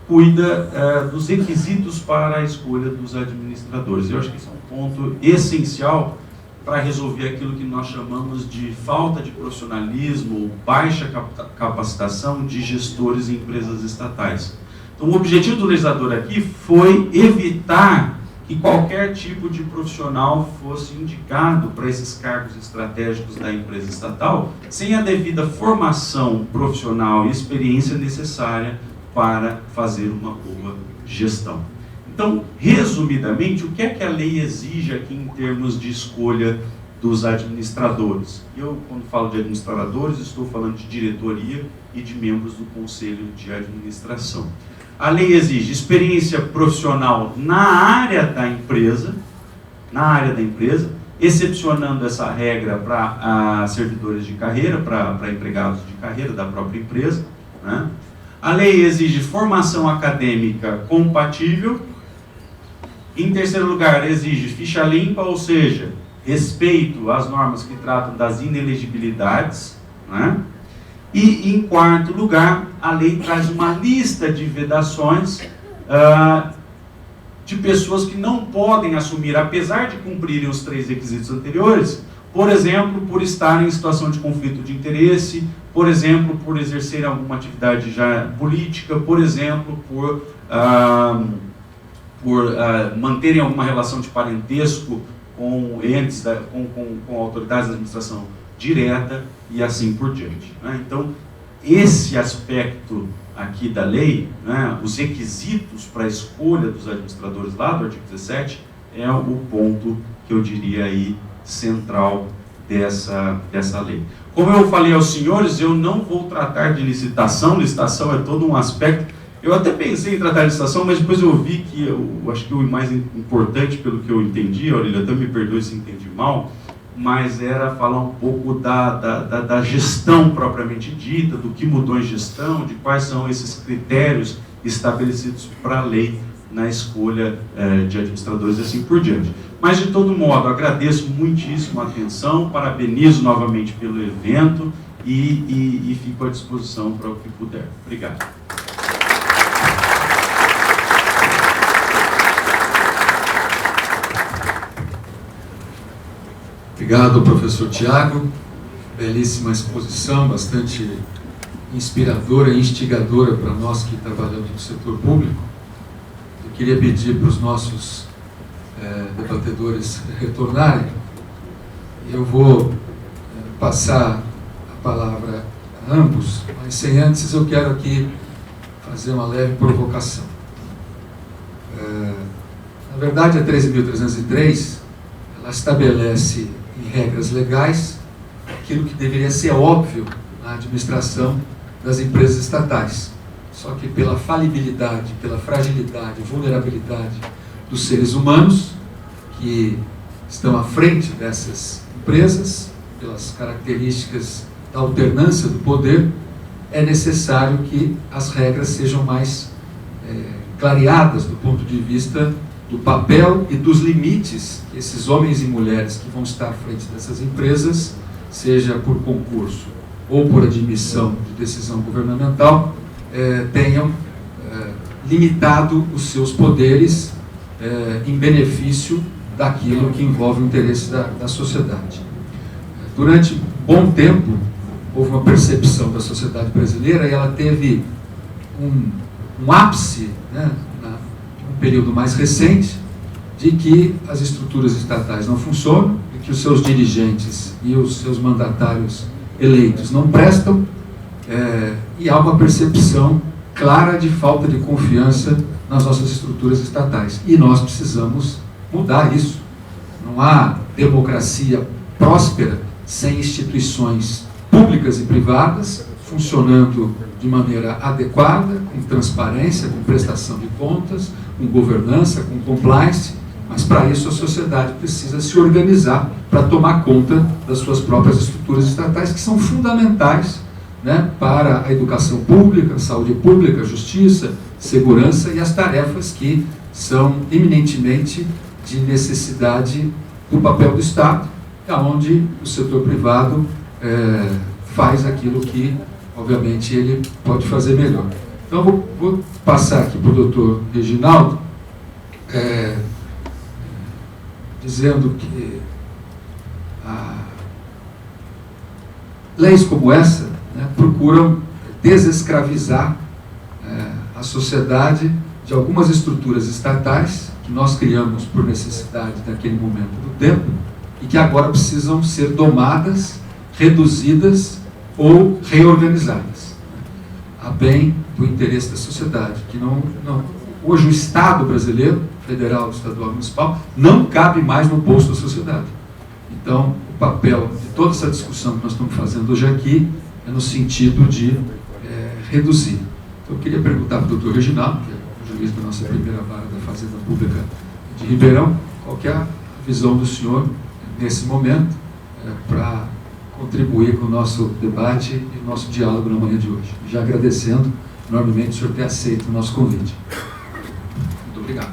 cuida dos requisitos para a escolha dos administradores. Eu acho que esse é um ponto essencial para resolver aquilo que nós chamamos de falta de profissionalismo, baixa capacitação de gestores em empresas estatais. Então, o objetivo do legislador aqui foi evitar que qualquer tipo de profissional fosse indicado para esses cargos estratégicos da empresa estatal sem a devida formação profissional e experiência necessária para fazer uma boa gestão. Então, resumidamente, o que é que a lei exige aqui em termos de escolha dos administradores? Eu, quando falo de administradores, estou falando de diretoria e de membros do Conselho de Administração. A lei exige experiência profissional na área da empresa, excepcionando essa regra para servidores de carreira, para empregados de carreira da própria empresa, né? A lei exige formação acadêmica compatível. Em terceiro lugar, exige ficha limpa, ou seja, respeito às normas que tratam das inelegibilidades, né? E, em quarto lugar, a lei traz uma lista de vedações de pessoas que não podem assumir, apesar de cumprirem os 3 requisitos anteriores, por exemplo, por estarem em situação de conflito de interesse, por exemplo, por exercerem alguma atividade já política, por exemplo, por manterem alguma relação de parentesco com entes, com autoridades da administração direta e assim por diante, né? Então, esse aspecto aqui da lei, né, os requisitos para a escolha dos administradores lá do artigo 17, é o ponto que eu diria aí central dessa lei. Como eu falei aos senhores, eu não vou tratar de licitação é todo um aspecto. Eu até pensei em tratar de licitação, mas depois eu vi que eu acho que o mais importante, pelo que eu entendi, Aurílio, até me perdoe se entendi mal, mas era falar um pouco da gestão propriamente dita, do que mudou em gestão, de quais são esses critérios estabelecidos para a lei na escolha de administradores e assim por diante. Mas, de todo modo, agradeço muitíssimo a atenção, parabenizo novamente pelo evento e fico à disposição para o que puder. Obrigado. Obrigado, professor Tiago. Belíssima exposição, bastante inspiradora e instigadora para nós que trabalhamos no setor público. Eu queria pedir para os nossos debatedores retornarem. Eu vou passar a palavra a ambos, mas sem antes eu quero aqui fazer uma leve provocação. Na verdade, a 13.303, ela estabelece em regras legais aquilo que deveria ser óbvio na administração das empresas estatais. Só que pela falibilidade, pela fragilidade, vulnerabilidade dos seres humanos que estão à frente dessas empresas, pelas características da alternância do poder, é necessário que as regras sejam mais clareadas do ponto de vista do papel e dos limites que esses homens e mulheres que vão estar à frente dessas empresas, seja por concurso ou por admissão de decisão governamental, tenham limitado os seus poderes em benefício daquilo que envolve o interesse da sociedade. Durante bom tempo, houve uma percepção da sociedade brasileira e ela teve um ápice, né, num período mais recente, de que as estruturas estatais não funcionam, de que os seus dirigentes e os seus mandatários eleitos não prestam, e há uma percepção clara de falta de confiança nas nossas estruturas estatais. E nós precisamos mudar isso. Não há democracia próspera sem instituições públicas e privadas funcionando de maneira adequada, com transparência, com prestação de contas, com governança, com compliance, mas para isso a sociedade precisa se organizar para tomar conta das suas próprias estruturas estatais, que são fundamentais, né, para a educação pública, saúde pública, justiça, segurança e as tarefas que são eminentemente de necessidade do papel do Estado, onde o setor privado faz aquilo que, obviamente, ele pode fazer melhor. Então, vou passar aqui para o doutor Reginaldo, dizendo que leis como essa, né, procuram desescravizar a sociedade de algumas estruturas estatais que nós criamos por necessidade daquele momento do tempo e que agora precisam ser domadas, reduzidas ou reorganizadas, a bem do interesse da sociedade, que hoje o Estado brasileiro, federal, estadual e municipal, não cabe mais no bolso da sociedade. Então, o papel de toda essa discussão que nós estamos fazendo hoje aqui é no sentido de reduzir. Então, eu queria perguntar para o doutor Reginaldo, que é o juiz da nossa primeira vara da Fazenda Pública de Ribeirão, qual que é a visão do senhor nesse momento para contribuir com o nosso debate e o nosso diálogo na manhã de hoje. Já agradecendo enormemente o senhor ter aceito o nosso convite. Muito obrigado.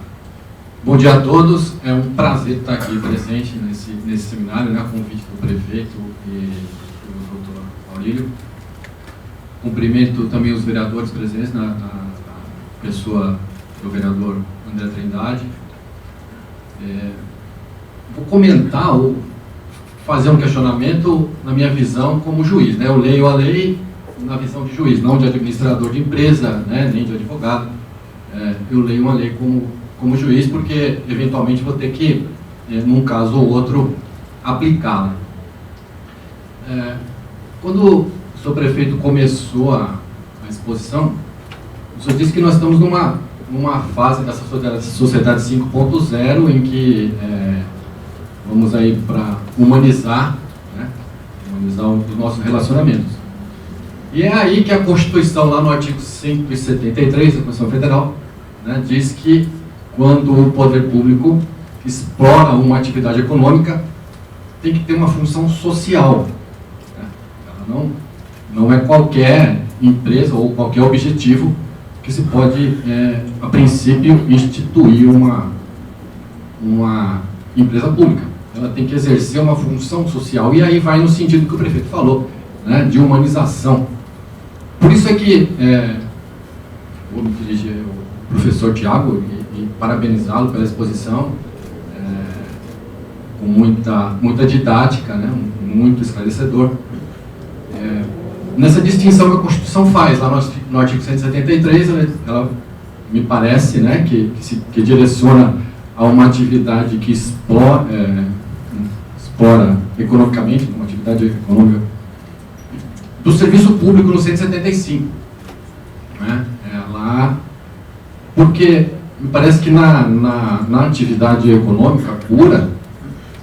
Bom dia a todos. É um prazer estar aqui presente nesse seminário, né, a convite do prefeito e do doutor Aurílio. Cumprimento também os vereadores presentes, na pessoa do vereador André Trindade. Vou comentar ou fazer um questionamento na minha visão como juiz, né? Eu leio a lei na visão de juiz, não de administrador de empresa, né, nem de advogado. Eu leio uma lei como juiz porque eventualmente vou ter que, num caso ou outro, aplicá-la. Quando o senhor prefeito começou a exposição, o senhor disse que nós estamos numa fase dessa sociedade 5.0 em que vamos aí para humanizar, né, humanizar os nossos relacionamentos. E é aí que a Constituição, lá no artigo 173 da Constituição Federal, né, diz que quando o poder público explora uma atividade econômica, tem que ter uma função social. Né? Ela não é qualquer empresa ou qualquer objetivo que se pode, a princípio, instituir uma empresa pública. Ela tem que exercer uma função social, e aí vai no sentido que o prefeito falou, né, de humanização. Por isso é que vou me dirigir ao professor Tiago e parabenizá-lo pela exposição, com muita didática, né, muito esclarecedor. Nessa distinção que a Constituição faz, lá no artigo 173, ela me parece, né, que direciona a uma atividade que explora economicamente, uma atividade econômica, do serviço público no 175. Né? Porque me parece que na atividade econômica pura,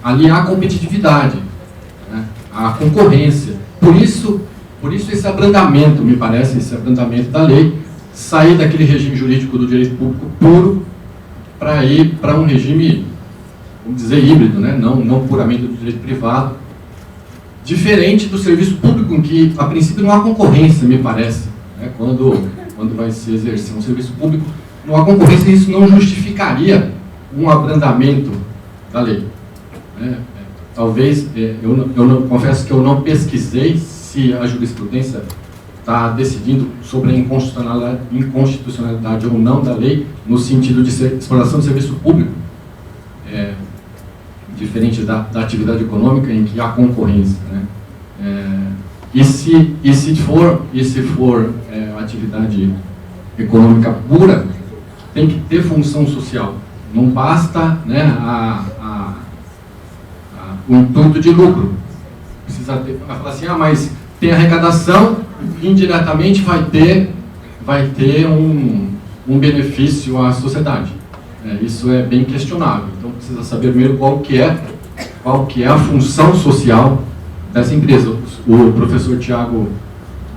ali há competitividade, né? Há concorrência. Por isso esse abrandamento, me parece, esse abrandamento da lei, sair daquele regime jurídico do direito público puro para ir para um regime, vamos dizer, híbrido, né? Não puramente do direito privado, diferente do serviço público, em que, a princípio, não há concorrência, me parece, né? Quando vai se exercer um serviço público, não há concorrência, e isso não justificaria um abrandamento da lei, né? Talvez, confesso que eu não pesquisei se a jurisprudência está decidindo sobre a inconstitucionalidade ou não da lei, no sentido de exploração de serviço público, diferente da atividade econômica, em que há concorrência, né? E se for atividade econômica pura, tem que ter função social. Não basta, né, o intuito de lucro. Precisa ter, vai falar assim, mas tem arrecadação, indiretamente vai ter um benefício à sociedade. Isso é bem questionável. Então precisa saber primeiro qual que é a função social dessa empresa. O professor Tiago,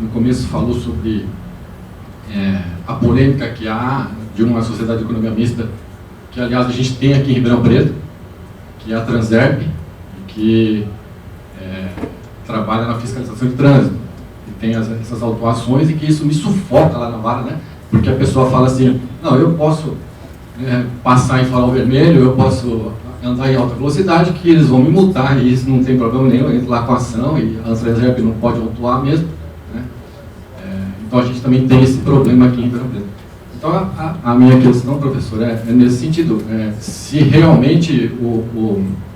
no começo, falou sobre a polêmica que há de uma sociedade de economia mista, que aliás a gente tem aqui em Ribeirão Preto, que é a Transerp, que trabalha na fiscalização de trânsito, e tem essas autuações, e que isso me sufoca lá na vara, né? Porque a pessoa fala assim, não, eu posso passar em farol vermelho, eu posso andar em alta velocidade, que eles vão me multar, e isso não tem problema nenhum, eu entro lá com a ação, e a Transerp não pode autuar mesmo, né? Então a gente também tem esse problema aqui em Ribeirão Preto. Então a minha questão, professor, é nesse sentido, se realmente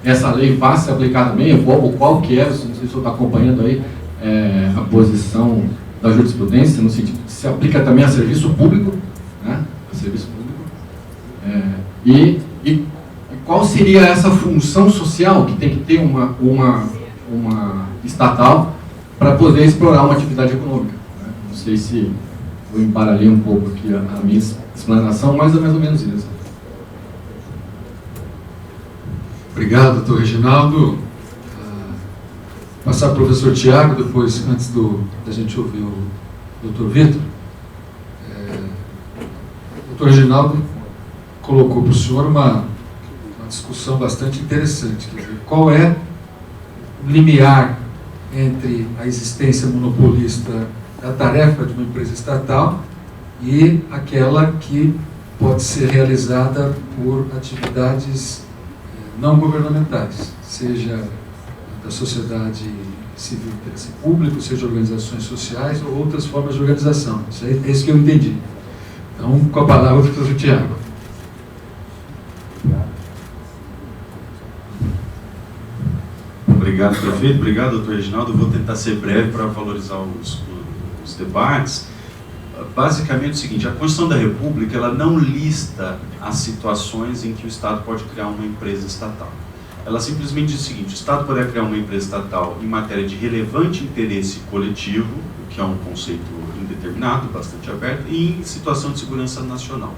essa lei vai ser aplicada bem, qual que é, não sei se o senhor está acompanhando aí, a posição da jurisprudência, no sentido de se aplica também a serviço público, né? A serviço público. E qual seria essa função social que tem que ter uma estatal para poder explorar uma atividade econômica, né? Não sei se eu embaralhei um pouco aqui a minha explanação, mas é mais ou menos isso. Obrigado, doutor Reginaldo. Passar para o professor Tiago, depois, antes da gente ouvir o doutor Vitor. O doutor Reginaldo colocou para o senhor uma discussão bastante interessante. Quer dizer, qual é o limiar entre a existência monopolista da tarefa de uma empresa estatal e aquela que pode ser realizada por atividades não governamentais, seja da sociedade civil de interesse público, seja organizações sociais ou outras formas de organização. Isso é isso que eu entendi. Então, com a palavra, o professor Tiago. Obrigado, prefeito. Obrigado, doutor Reginaldo. Eu vou tentar ser breve para valorizar os debates. Basicamente é o seguinte, a Constituição da República, ela não lista as situações em que o Estado pode criar uma empresa estatal. Ela simplesmente diz o seguinte, o Estado poderá criar uma empresa estatal em matéria de relevante interesse coletivo, o que é um conceito indeterminado, bastante aberto, e em situação de segurança nacional.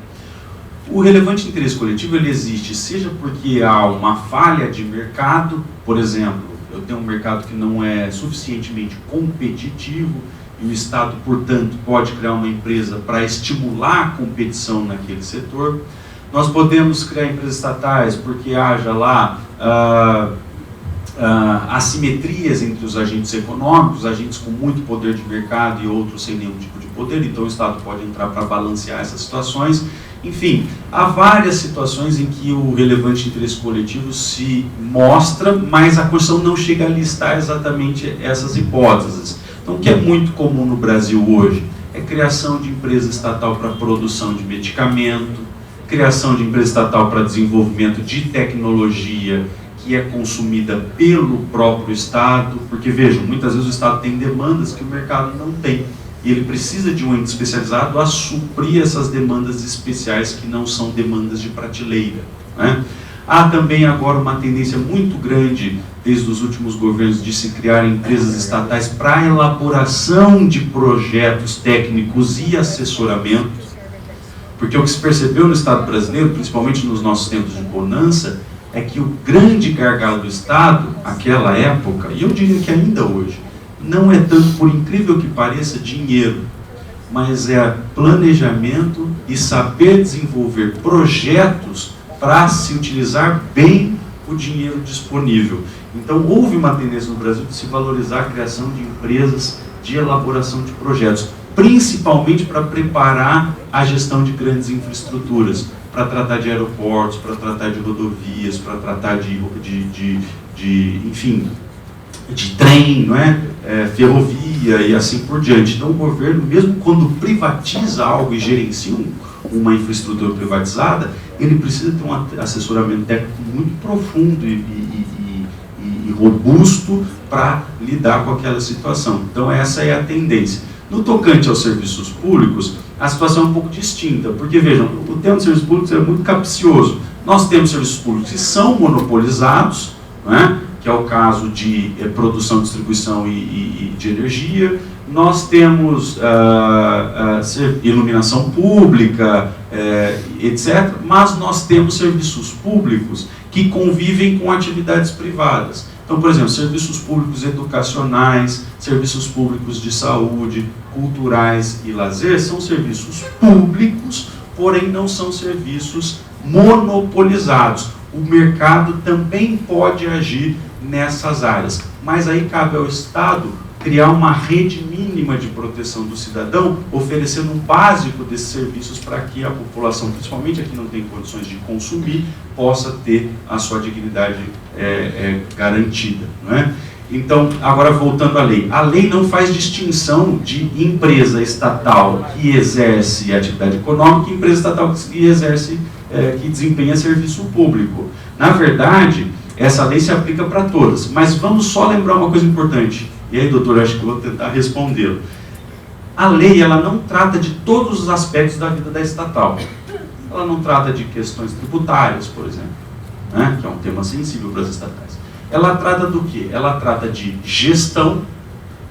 O relevante interesse coletivo, ele existe, seja porque há uma falha de mercado, por exemplo, eu tenho um mercado que não é suficientemente competitivo, e o Estado, portanto, pode criar uma empresa para estimular a competição naquele setor. Nós podemos criar empresas estatais porque haja lá assimetrias entre os agentes econômicos, agentes com muito poder de mercado e outros sem nenhum tipo de poder, então o Estado pode entrar para balancear essas situações. Enfim, há várias situações em que o relevante interesse coletivo se mostra, mas a Constituição não chega a listar exatamente essas hipóteses. Então, o que é muito comum no Brasil hoje é criação de empresa estatal para produção de medicamento, criação de empresa estatal para desenvolvimento de tecnologia que é consumida pelo próprio Estado, porque, vejam, muitas vezes o Estado tem demandas que o mercado não tem, e ele precisa de um ente especializado a suprir essas demandas especiais que não são demandas de prateleira, né? Há também agora uma tendência muito grande, desde os últimos governos, de se criar empresas estatais para elaboração de projetos técnicos e assessoramentos, Porque o que se percebeu no Estado brasileiro, principalmente nos nossos tempos de bonança, é que o grande gargalo do Estado, aquela época, e eu diria que ainda hoje, não é tanto, por incrível que pareça, dinheiro, mas é planejamento e saber desenvolver projetos para se utilizar bem o dinheiro disponível. Então, houve uma tendência no Brasil de se valorizar a criação de empresas de elaboração de projetos, principalmente para preparar a gestão de grandes infraestruturas, para tratar de aeroportos, para tratar de rodovias, para tratar enfim, de trem, não é? Ferrovia e assim por diante. Então o governo, mesmo quando privatiza algo e gerencia uma infraestrutura privatizada, ele precisa ter um assessoramento técnico muito profundo e robusto para lidar com aquela situação. Então essa é a tendência. No tocante aos serviços públicos, a situação é um pouco distinta, porque vejam, o tema de serviços públicos é muito capcioso. Nós temos serviços públicos que são monopolizados, não é? Que é o caso de produção, distribuição e de energia. Nós temos iluminação pública, etc. Mas nós temos serviços públicos que convivem com atividades privadas. Então, por exemplo, serviços públicos educacionais, serviços públicos de saúde, culturais e lazer são serviços públicos, porém não são serviços monopolizados. O mercado também pode agir nessas áreas, mas aí cabe ao Estado criar uma rede mínima de proteção do cidadão, oferecendo um básico desses serviços para que a população, principalmente a que não tem condições de consumir, possa ter a sua dignidade garantida, não é? Então, agora voltando à lei. A lei não faz distinção de empresa estatal que exerce atividade econômica e empresa estatal que exerce, que desempenha serviço público. Na verdade, essa lei se aplica para todas. Mas vamos só lembrar uma coisa importante. E aí, doutor, acho que eu vou tentar respondê-lo. A lei, ela não trata de todos os aspectos da vida da estatal. Ela não trata de questões tributárias, por exemplo, né, que é um tema sensível para as estatais. Ela trata do quê? Ela trata de gestão,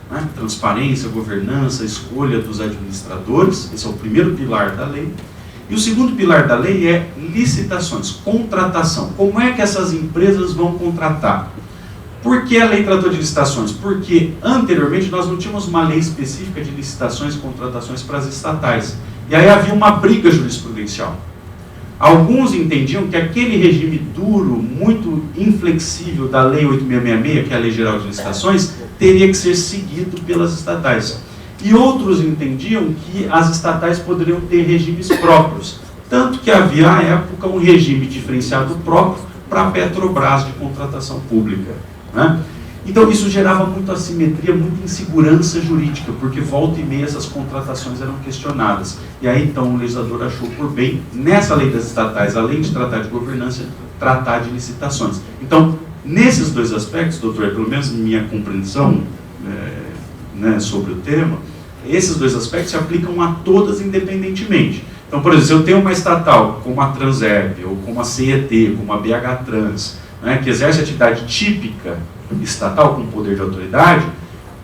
né, transparência, governança, escolha dos administradores. Esse é o primeiro pilar da lei. E o segundo pilar da lei é licitações, contratação. Como é que essas empresas vão contratar? Por que a lei tratou de licitações? Porque anteriormente nós não tínhamos uma lei específica de licitações e contratações para as estatais. E aí havia uma briga jurisprudencial. Alguns entendiam que aquele regime duro, muito inflexível da Lei 8666, que é a Lei Geral de Licitações, teria que ser seguido pelas estatais. E outros entendiam que as estatais poderiam ter regimes próprios. Tanto que havia, à época, um regime diferenciado próprio para a Petrobras de contratação pública, né? Então isso gerava muita assimetria, muita insegurança jurídica, porque volta e meia essas contratações eram questionadas. E aí então o legislador achou por bem, nessa lei das estatais, além de tratar de governança, tratar de licitações. Então, nesses dois aspectos, doutor, pelo menos minha compreensão né, sobre o tema, esses dois aspectos se aplicam a todas independentemente. Então, por exemplo, se eu tenho uma estatal como a Transerp, ou como a CET, como a BH Trans, né, que exerce atividade típica estatal com poder de autoridade,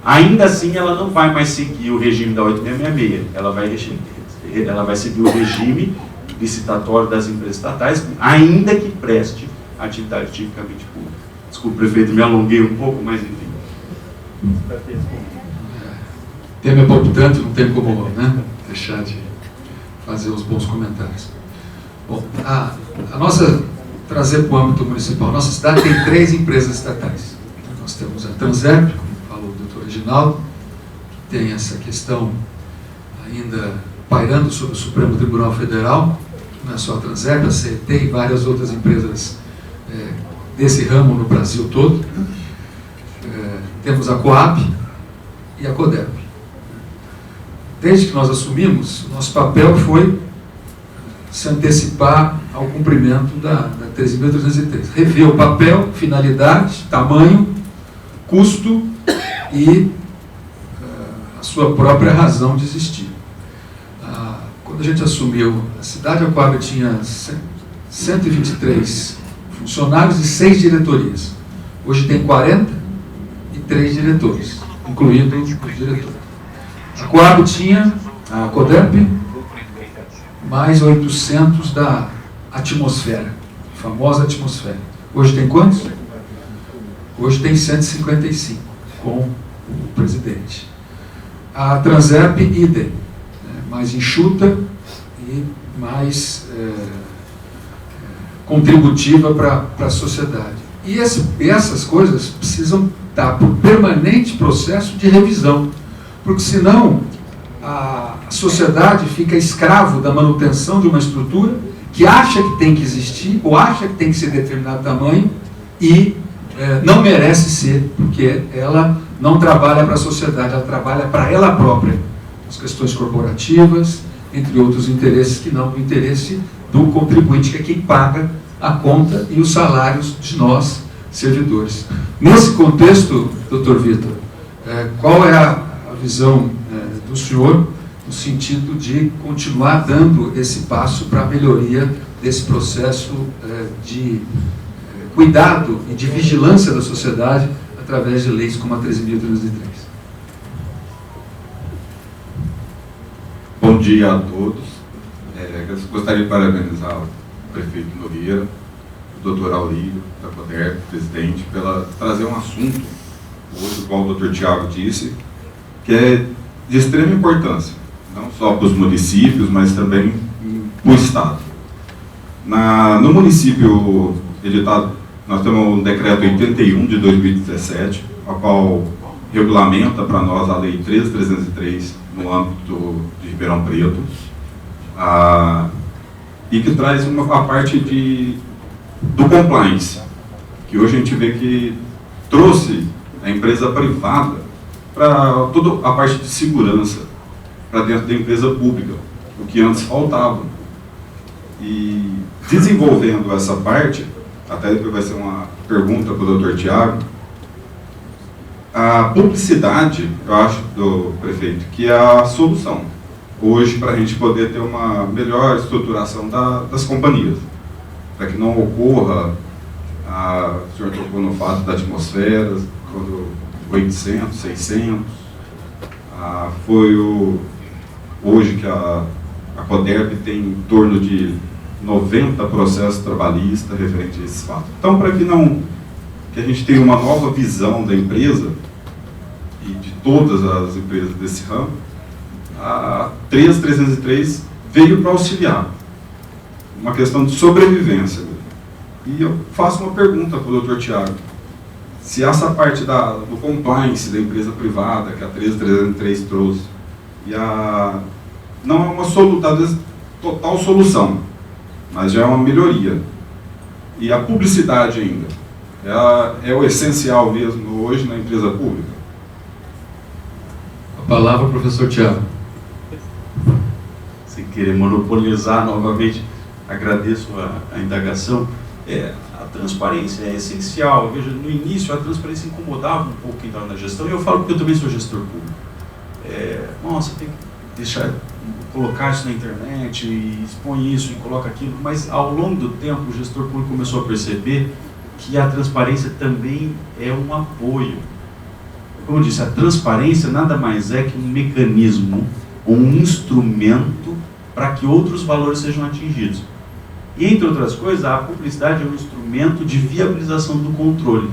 ainda assim ela não vai mais seguir o regime da 8666, ela vai seguir o regime licitatório das empresas estatais, ainda que preste atividade tipicamente pública. Desculpe, prefeito, me alonguei um pouco, mas enfim. O tema é palpitante, não tem como, né, deixar de fazer os bons comentários. Bom, a nossa, trazer para o âmbito municipal, nossa cidade tem 3 empresas estatais. Nós temos a Transerp, como falou o doutor Reginaldo, que tem essa questão ainda pairando sobre o Supremo Tribunal Federal, não é só a Transerp, a CET e várias outras empresas desse ramo no Brasil todo. Temos a Coab e a Coderp. Desde que nós assumimos, o nosso papel foi se antecipar ao cumprimento da 13.303. Rever o papel, finalidade, tamanho, custo e a sua própria razão de existir. Quando a gente assumiu a cidade, a Coab tinha 123 funcionários e 6 diretorias. Hoje tem 43 diretores, incluindo os diretores. A Coab tinha, a Coderp, mais 800 da atmosfera, a famosa atmosfera. Hoje tem quantos? Hoje tem 155, com o presidente. A Transep, idem, mais enxuta e mais contributiva para a sociedade. E essas coisas precisam estar por permanente processo de revisão, porque senão a sociedade fica escravo da manutenção de uma estrutura que acha que tem que existir, ou acha que tem que ser de determinado tamanho, e não merece ser, porque ela não trabalha para a sociedade, ela trabalha para ela própria, as questões corporativas, entre outros interesses, que não o interesse do contribuinte, que é quem paga a conta e os salários de nós, servidores. Nesse contexto, Dr. Vitor, qual é a visão do senhor no sentido de continuar dando esse passo para a melhoria desse processo de cuidado e de vigilância da sociedade através de leis como a 13.303? Bom dia a todos. Gostaria de parabenizar o prefeito Nogueira, o doutor Aurélio, da CODERP, presidente, pela trazer um assunto, hoje, igual o doutor Tiago disse, que é de extrema importância, não só para os municípios, mas também para o Estado. No município editado, nós temos um decreto 81 de 2017, a qual regulamenta para nós a lei 13.303 no âmbito de Ribeirão Preto, e que traz a parte do compliance, que hoje a gente vê que trouxe a empresa privada para toda a parte de segurança para dentro da empresa pública, o que antes faltava. E desenvolvendo essa parte, até depois vai ser uma pergunta para o Dr. Tiago, a publicidade, eu acho, do prefeito, que é a solução hoje para a gente poder ter uma melhor estruturação das companhias, para que não ocorra, o senhor tocou no fato da atmosfera, quando 800, 600, hoje que a CODERP tem em torno de 90 processos trabalhistas referentes a esses fatos. Então, para que a gente tenha uma nova visão da empresa e de todas as empresas desse ramo, a 13.303 veio para auxiliar, uma questão de sobrevivência. E eu faço uma pergunta para o Dr. Tiago, se essa parte do compliance da empresa privada, que a 13.303 trouxe, não é uma talvez total solução, mas já é uma melhoria. E a publicidade ainda, é o essencial mesmo hoje na empresa pública? A palavra, professor Tiago. Sem querer monopolizar novamente, agradeço a indagação. A transparência é essencial. Veja, no início a transparência incomodava um pouco quem estava na gestão, e eu falo porque eu também sou gestor público. Nossa, tem que colocar isso na internet, e expõe isso e coloca aquilo, mas ao longo do tempo o gestor público começou a perceber que a transparência também é um apoio. Como eu disse, a transparência nada mais é que um mecanismo, um instrumento para que outros valores sejam atingidos. E, entre outras coisas, a publicidade é um instrumento de viabilização do controle,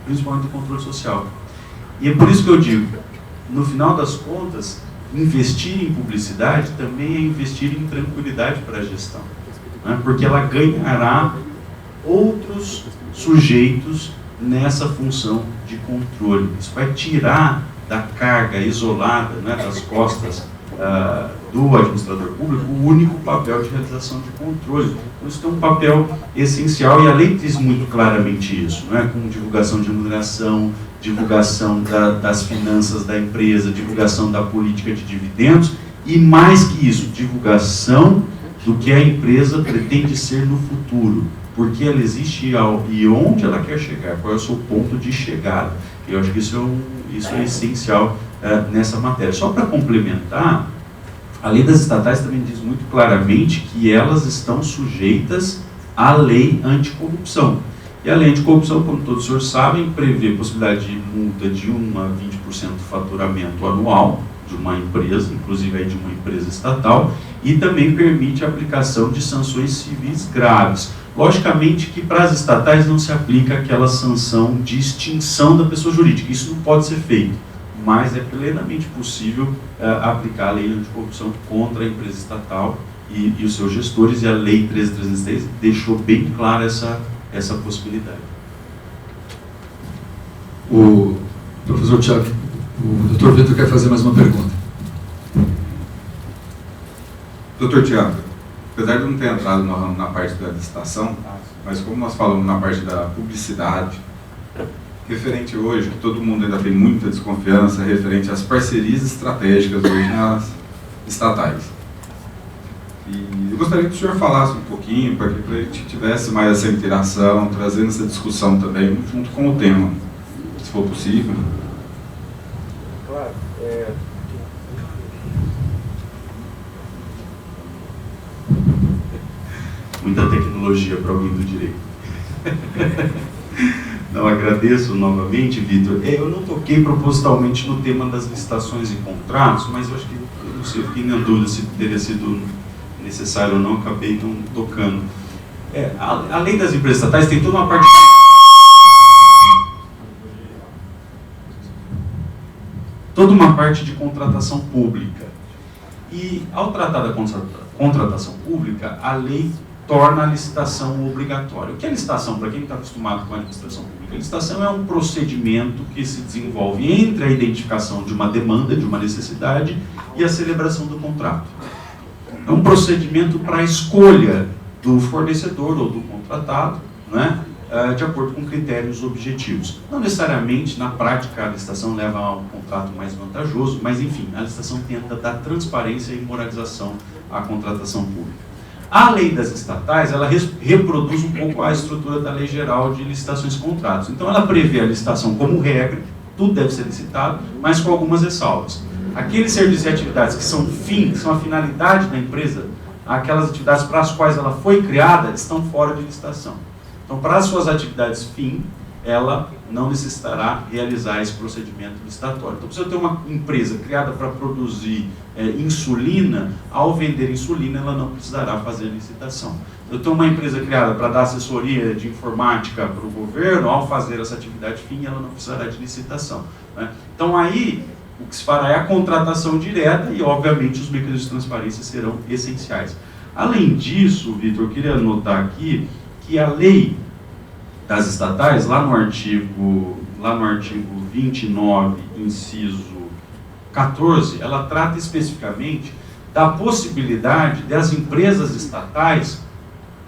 principalmente do controle social. E é por isso que eu digo, no final das contas, investir em publicidade também é investir em tranquilidade para a gestão, né? Porque ela ganhará outros sujeitos nessa função de controle. Isso vai tirar da carga isolada, né, das costas do administrador público o único papel de realização de controle. Então, isso tem um papel essencial, e a lei diz muito claramente isso, né, com divulgação de remuneração, divulgação das finanças da empresa, divulgação da política de dividendos, e mais que isso, divulgação do que a empresa pretende ser no futuro, porque ela existe e onde ela quer chegar, qual é o seu ponto de chegada. Eu acho que isso é essencial nessa matéria. Só para complementar, a lei das estatais também diz muito claramente que elas estão sujeitas à lei anticorrupção. E a lei anticorrupção, como todos os senhores sabem, prevê a possibilidade de multa de 1 a 20% do faturamento anual de uma empresa, inclusive aí de uma empresa estatal, e também permite a aplicação de sanções civis graves. Logicamente que para as estatais não se aplica aquela sanção de extinção da pessoa jurídica, isso não pode ser feito, mas é plenamente possível aplicar a lei anticorrupção contra a empresa estatal e os seus gestores, e a lei 13.306 deixou bem clara essa possibilidade. O professor Tiago, o doutor Vitor quer fazer mais uma pergunta. Doutor Tiago, apesar de não ter entrado na parte da licitação, mas como nós falamos na parte da publicidade, referente hoje, que todo mundo ainda tem muita desconfiança referente às parcerias estratégicas hoje nas estatais. E eu gostaria que o senhor falasse um pouquinho, para que a gente tivesse mais essa interação, trazendo essa discussão também, junto com o tema, se for possível. Claro. Muita tecnologia para alguém do direito. Não, agradeço novamente, Vitor. Eu não toquei propositalmente no tema das licitações e contratos, mas eu acho que, eu não sei, eu fiquei na dúvida se teria sido necessário ou não, acabei não tocando. A lei das empresas estatais tem toda uma parte... Toda uma parte de contratação pública. E, ao tratar da contratação pública, a lei torna a licitação obrigatória. O que é licitação? Para quem não está acostumado com a administração pública, a licitação é um procedimento que se desenvolve entre a identificação de uma demanda, de uma necessidade, e a celebração do contrato. É um procedimento para a escolha do fornecedor ou do contratado, né, de acordo com critérios objetivos. Não necessariamente, na prática, a licitação leva a um contrato mais vantajoso, mas, enfim, a licitação tenta dar transparência e moralização à contratação pública. A lei das estatais, ela reproduz um pouco a estrutura da Lei Geral de Licitações e Contratos. Então, ela prevê a licitação como regra, tudo deve ser licitado, mas com algumas ressalvas. Aqueles serviços e atividades que são fim, que são a finalidade da empresa, aquelas atividades para as quais ela foi criada, estão fora de licitação. Então, para as suas atividades fim, ela não necessitará realizar esse procedimento licitatório. Então, se eu tenho uma empresa criada para produzir insulina, ao vender insulina, ela não precisará fazer licitação. Eu tenho uma empresa criada para dar assessoria de informática para o governo, ao fazer essa atividade fim, ela não precisará de licitação, né? Então, aí, o que se fará é a contratação direta e, obviamente, os mecanismos de transparência serão essenciais. Além disso, Vitor, eu queria anotar aqui que a lei das estatais, lá no artigo 29, inciso 14, ela trata especificamente da possibilidade das empresas estatais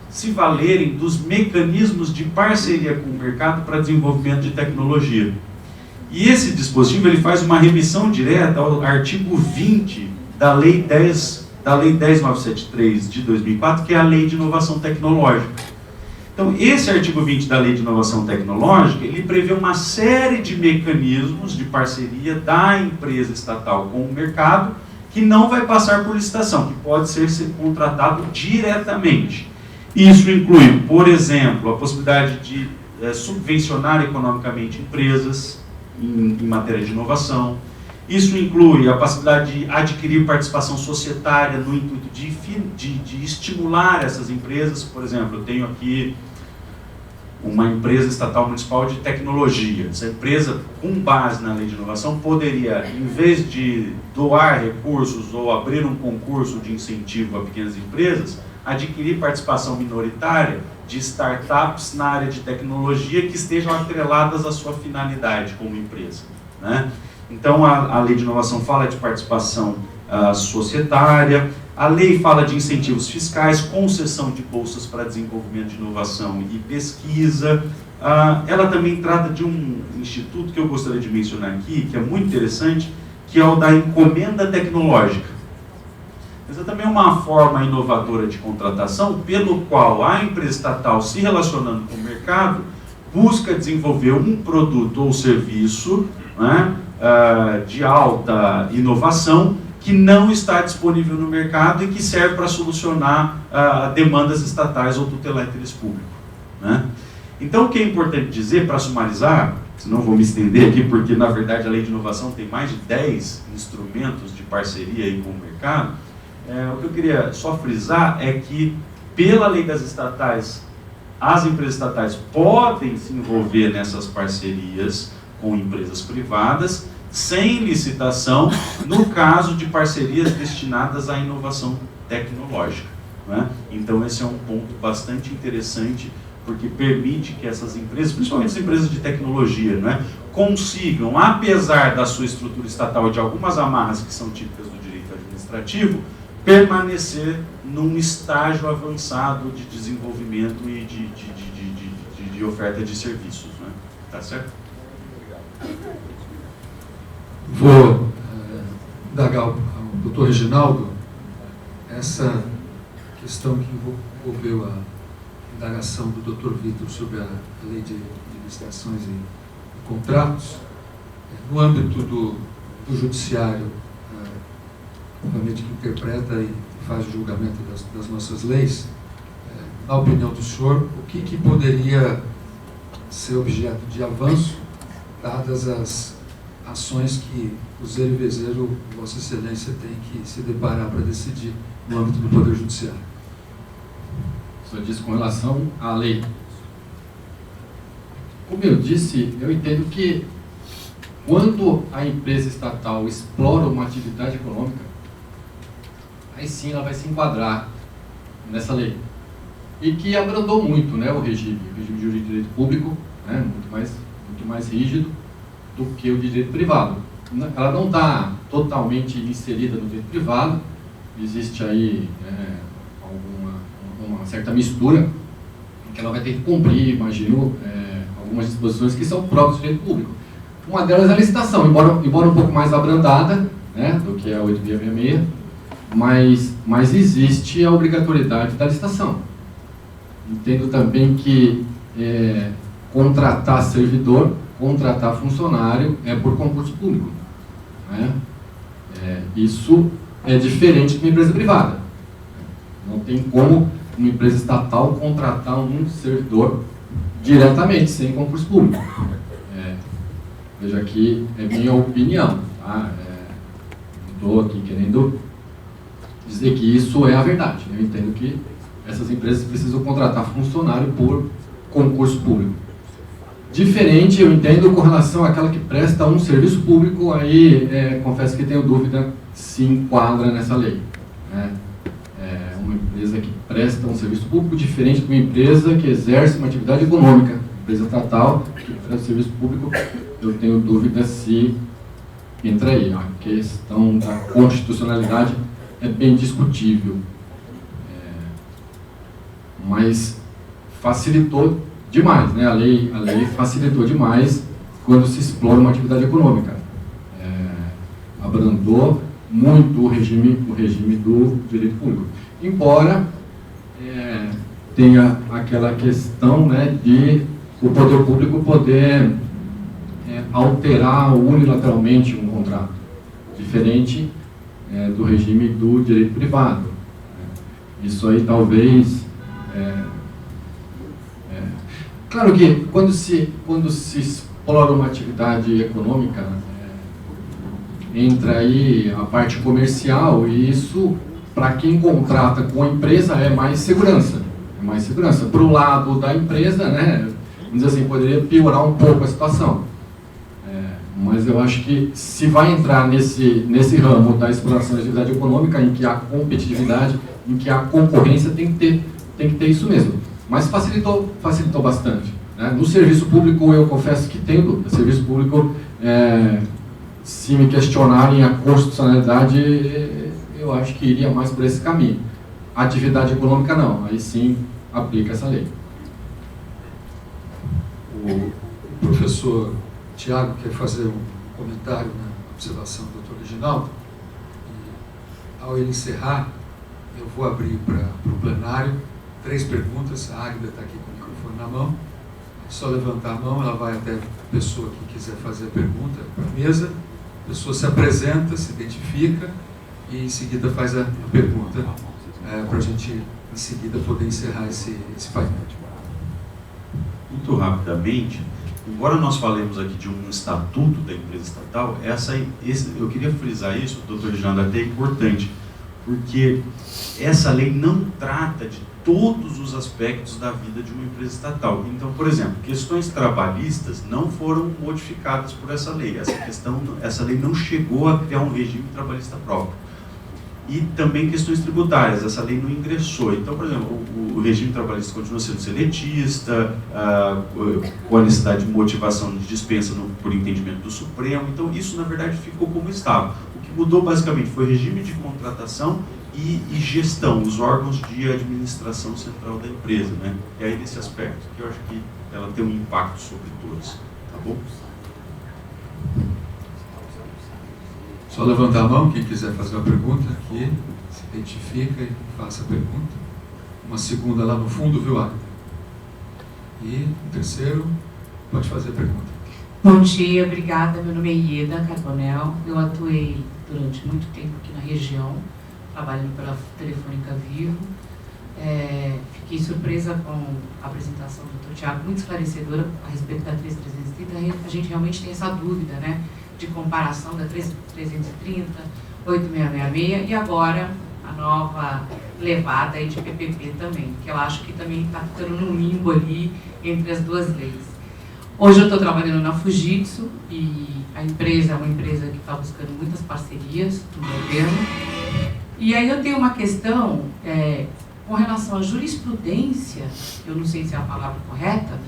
se valerem dos mecanismos de parceria com o mercado para desenvolvimento de tecnologia. E esse dispositivo ele faz uma remissão direta ao artigo 20 da Lei 10.973 de 2004, que é a Lei de Inovação Tecnológica. Então, esse artigo 20 da Lei de Inovação Tecnológica, ele prevê uma série de mecanismos de parceria da empresa estatal com o mercado, que não vai passar por licitação, que pode ser contratado diretamente. Isso inclui, por exemplo, a possibilidade de subvencionar economicamente empresas em matéria de inovação. Isso inclui a possibilidade de adquirir participação societária no intuito de estimular essas empresas. Por exemplo, eu tenho aqui uma empresa estatal municipal de tecnologia. Essa empresa, com base na lei de inovação, poderia, em vez de doar recursos ou abrir um concurso de incentivo a pequenas empresas, adquirir participação minoritária de startups na área de tecnologia que estejam atreladas à sua finalidade como empresa, né? Então, a lei de inovação fala de participação societária, a lei fala de incentivos fiscais, concessão de bolsas para desenvolvimento de inovação e pesquisa. Ela também trata de um instituto que eu gostaria de mencionar aqui, que é muito interessante, que é o da encomenda tecnológica. Essa também é uma forma inovadora de contratação, pelo qual a empresa estatal, se relacionando com o mercado, busca desenvolver um produto ou serviço, né, de alta inovação, que não está disponível no mercado e que serve para solucionar demandas estatais ou tutelar interesse público, né? Então, o que é importante dizer, para sumarizar, senão vou me estender aqui, porque na verdade a Lei de Inovação tem mais de 10 instrumentos de parceria aí com o mercado, o que eu queria só frisar é que, pela lei das estatais, as empresas estatais podem se envolver nessas parcerias com empresas privadas, sem licitação, no caso de parcerias destinadas à inovação tecnológica, né? Então esse é um ponto bastante interessante, porque permite que essas empresas, principalmente as empresas de tecnologia, né, consigam, apesar da sua estrutura estatal e de algumas amarras que são típicas do direito administrativo, permanecer num estágio avançado de desenvolvimento e de oferta de serviços, né? Tá certo? Vou indagar ao doutor Reginaldo essa questão que envolveu a indagação do doutor Vitor sobre a lei de licitações e contratos. No âmbito do judiciário, obviamente que interpreta e faz o julgamento das nossas leis, na opinião do senhor, o que poderia ser objeto de avanço, dadas as ações que o zero e vezeiro, Vossa Excelência, tem que se deparar para decidir no âmbito do Poder Judiciário? O senhor disse com relação à lei. Como eu disse, eu entendo que quando a empresa estatal explora uma atividade econômica, aí sim ela vai se enquadrar nessa lei. E que abrandou muito, né, o regime jurídico de direito público, né, muito mais rígido do que o de direito privado. Ela não está totalmente inserida no direito privado, existe aí uma certa mistura, em que ela vai ter que cumprir, imagino, algumas disposições que são próprias do direito público. Uma delas é a licitação, embora um pouco mais abrandada, né, do que a 8666, mas existe a obrigatoriedade da licitação. Entendo também que contratar servidor, contratar funcionário é por concurso público, né? Isso é diferente de uma empresa privada. Não tem como uma empresa estatal contratar um servidor diretamente, sem concurso público. Veja que é minha opinião, tá? Não estou aqui querendo dizer que isso é a verdade. Eu entendo que essas empresas precisam contratar funcionário por concurso público. Diferente, eu entendo, com relação àquela que presta um serviço público, aí confesso que tenho dúvida se enquadra nessa lei, né? Uma empresa que presta um serviço público diferente de uma empresa que exerce uma atividade econômica. Empresa estatal que presta serviço público, eu tenho dúvida se entra aí. A questão da constitucionalidade é bem discutível, mas facilitou demais, né? A lei facilitou demais quando se explora uma atividade econômica. Abrandou muito o regime do direito público. Embora tenha aquela questão, né, de o poder público poder alterar unilateralmente um contrato, diferente do regime do direito privado. Isso aí talvez... Claro que quando se explora uma atividade econômica, entra aí a parte comercial, e isso, para quem contrata com a empresa, é mais segurança. Para o lado da empresa, né, vamos dizer assim, poderia piorar um pouco a situação. Mas eu acho que se vai entrar nesse ramo da exploração da atividade econômica, em que há competitividade, em que há concorrência, tem que ter isso mesmo. Mas facilitou bastante, né? No serviço público, eu confesso que tenho dúvida. Serviço público, se me questionarem a constitucionalidade, eu acho que iria mais por esse caminho. Atividade econômica, não. Aí sim, aplica essa lei. O professor Tiago quer fazer um comentário na observação do doutor Reginaldo. E, ao ele encerrar, eu vou abrir para o plenário 3 perguntas. A Águida está aqui com o microfone na mão. É só levantar a mão, ela vai até a pessoa que quiser fazer a pergunta para a mesa. A pessoa se apresenta, se identifica e em seguida faz a pergunta para a gente, em seguida, poder encerrar esse painel. muito rapidamente, embora nós falemos aqui de um estatuto da empresa estatal, eu queria frisar isso, doutor Reginaldo, até é importante, porque essa lei não trata de todos os aspectos da vida de uma empresa estatal. Então, por exemplo, questões trabalhistas não foram modificadas por essa lei. Essa lei não chegou a criar um regime trabalhista próprio. E também questões tributárias, essa lei não ingressou. Então, por exemplo, o regime trabalhista continua sendo seletista, com a necessidade de motivação de dispensa por entendimento do Supremo. Então, isso, na verdade, ficou como estava. O que mudou, basicamente, foi regime de contratação e gestão, os órgãos de administração central da empresa, né? E aí, nesse aspecto, que eu acho que ela tem um impacto sobre todos. Tá bom? Só levantar a mão, quem quiser fazer uma pergunta aqui, se identifica e faça a pergunta. Uma segunda lá no fundo, viu, Agatha? E o terceiro, pode fazer a pergunta. Bom dia, obrigada. Meu nome é Ieda Carbonel. Eu atuei durante muito tempo aqui na região, trabalhando pela Telefônica Vivo. Fiquei surpresa com a apresentação do Dr. Tiago, muito esclarecedora a respeito da 3330. A gente realmente tem essa dúvida, né, de comparação da 3330, 8666 e agora a nova levada aí de PPP também, que eu acho que também está ficando num limbo ali entre as duas leis. Hoje eu estou trabalhando na Fujitsu e a empresa é uma empresa que está buscando muitas parcerias do governo. E aí eu tenho uma questão com relação à jurisprudência, eu não sei se é a palavra correta,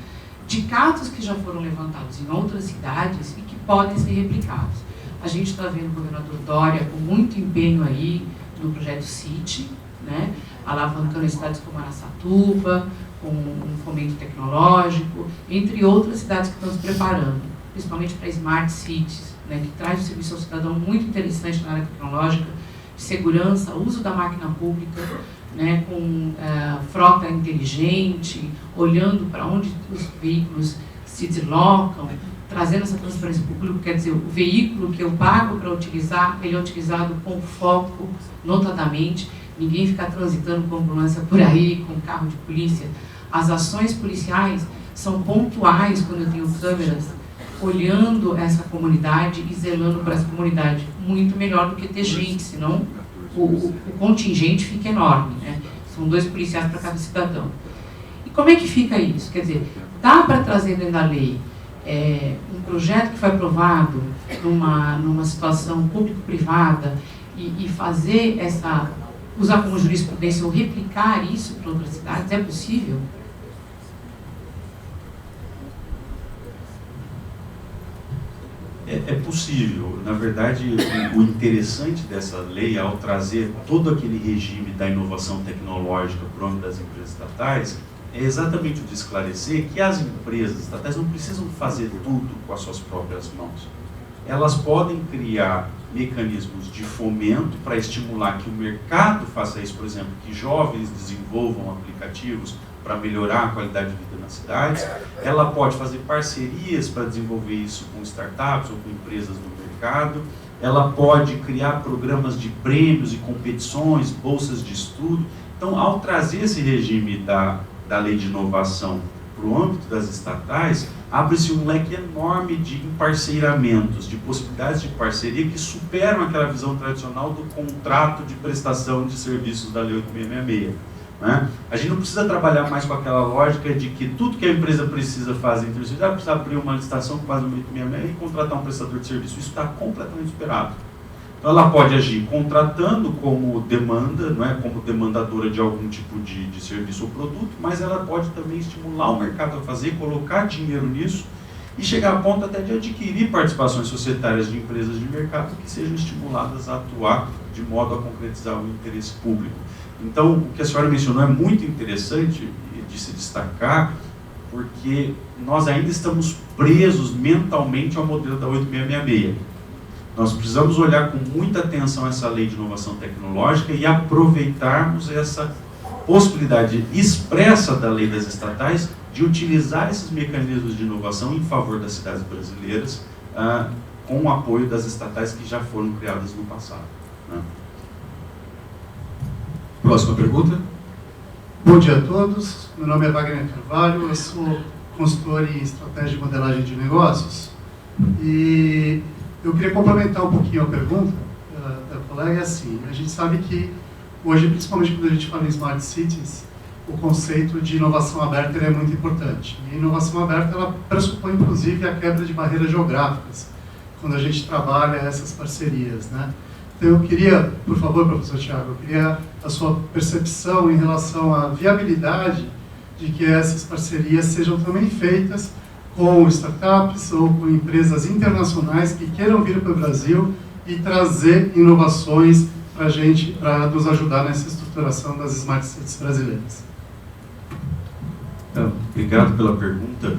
de casos que já foram levantados em outras cidades e que podem ser replicados. A gente está vendo o governador Dória com muito empenho aí no projeto CIT, né, alavancando cidades como Araçatuba, com um fomento tecnológico, entre outras cidades que estão se preparando, principalmente para Smart Cities, né, que traz um serviço ao cidadão muito interessante na área tecnológica, de segurança, uso da máquina pública, né, com frota inteligente, olhando para onde os veículos se deslocam, trazendo essa transparência para o público, quer dizer, o veículo que eu pago para utilizar, ele é utilizado com foco, notadamente, ninguém fica transitando com ambulância por aí, com carro de polícia. As ações policiais são pontuais quando eu tenho câmeras olhando essa comunidade e zelando para essa comunidade, muito melhor do que ter gente, senão o contingente fica enorme, né? São 2 policiais para cada cidadão. E como é que fica isso? Quer dizer, dá para trazer dentro da lei um projeto que foi aprovado numa situação público-privada e fazer usar como jurisprudência ou replicar isso para outras cidades? É possível? É possível. Na verdade, o interessante dessa lei, ao trazer todo aquele regime da inovação tecnológica para o âmbito das empresas estatais, é exatamente o de esclarecer que as empresas estatais não precisam fazer tudo com as suas próprias mãos. Elas podem criar mecanismos de fomento para estimular que o mercado faça isso, por exemplo, que jovens desenvolvam aplicativos para melhorar a qualidade de vida nas cidades. Ela pode fazer parcerias para desenvolver isso com startups ou com empresas no mercado. Ela pode criar programas de prêmios e competições, bolsas de estudo. Então, ao trazer esse regime da lei de inovação para o âmbito das estatais, abre-se um leque enorme de emparceiramentos, de possibilidades de parceria que superam aquela visão tradicional do contrato de prestação de serviços da Lei 8666. Né? A gente não precisa trabalhar mais com aquela lógica de que tudo que a empresa precisa fazer em termos de precisa abrir uma licitação com base no 8666 e contratar um prestador de serviço. Isso está completamente superado. Então ela pode agir contratando como demanda, não é, como demandadora de algum tipo de serviço ou produto, mas ela pode também estimular o mercado a fazer, colocar dinheiro nisso e chegar a ponto até de adquirir participações societárias de empresas de mercado que sejam estimuladas a atuar de modo a concretizar o interesse público. Então, o que a senhora mencionou é muito interessante de se destacar, porque nós ainda estamos presos mentalmente ao modelo da 8666. Nós precisamos olhar com muita atenção essa lei de inovação tecnológica e aproveitarmos essa possibilidade expressa da lei das estatais de utilizar esses mecanismos de inovação em favor das cidades brasileiras, com o apoio das estatais que já foram criadas no passado. Né? Próxima pergunta. Bom dia a todos. Meu nome é Wagner Carvalho, eu sou consultor em estratégia e modelagem de negócios. E eu queria complementar um pouquinho a pergunta da colega. Assim, a gente sabe que hoje, principalmente quando a gente fala em Smart Cities, o conceito de inovação aberta é muito importante. E a inovação aberta ela pressupõe, inclusive, a quebra de barreiras geográficas, quando a gente trabalha essas parcerias, né? Então, eu queria, por favor, professor Thiago, eu queria a sua percepção em relação à viabilidade de que essas parcerias sejam também feitas com startups ou com empresas internacionais que queiram vir para o Brasil e trazer inovações para a gente, para nos ajudar nessa estruturação das Smart Cities brasileiras. Obrigado pela pergunta.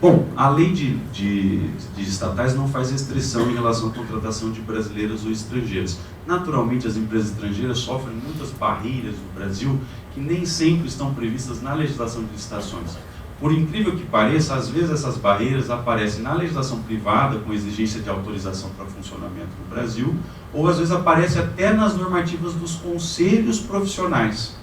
Bom, a lei de estatais não faz restrição em relação à contratação de brasileiros ou estrangeiros. Naturalmente, as empresas estrangeiras sofrem muitas barreiras no Brasil que nem sempre estão previstas na legislação de licitações. Por incrível que pareça, às vezes essas barreiras aparecem na legislação privada, com exigência de autorização para funcionamento no Brasil, ou às vezes aparece até nas normativas dos conselhos profissionais.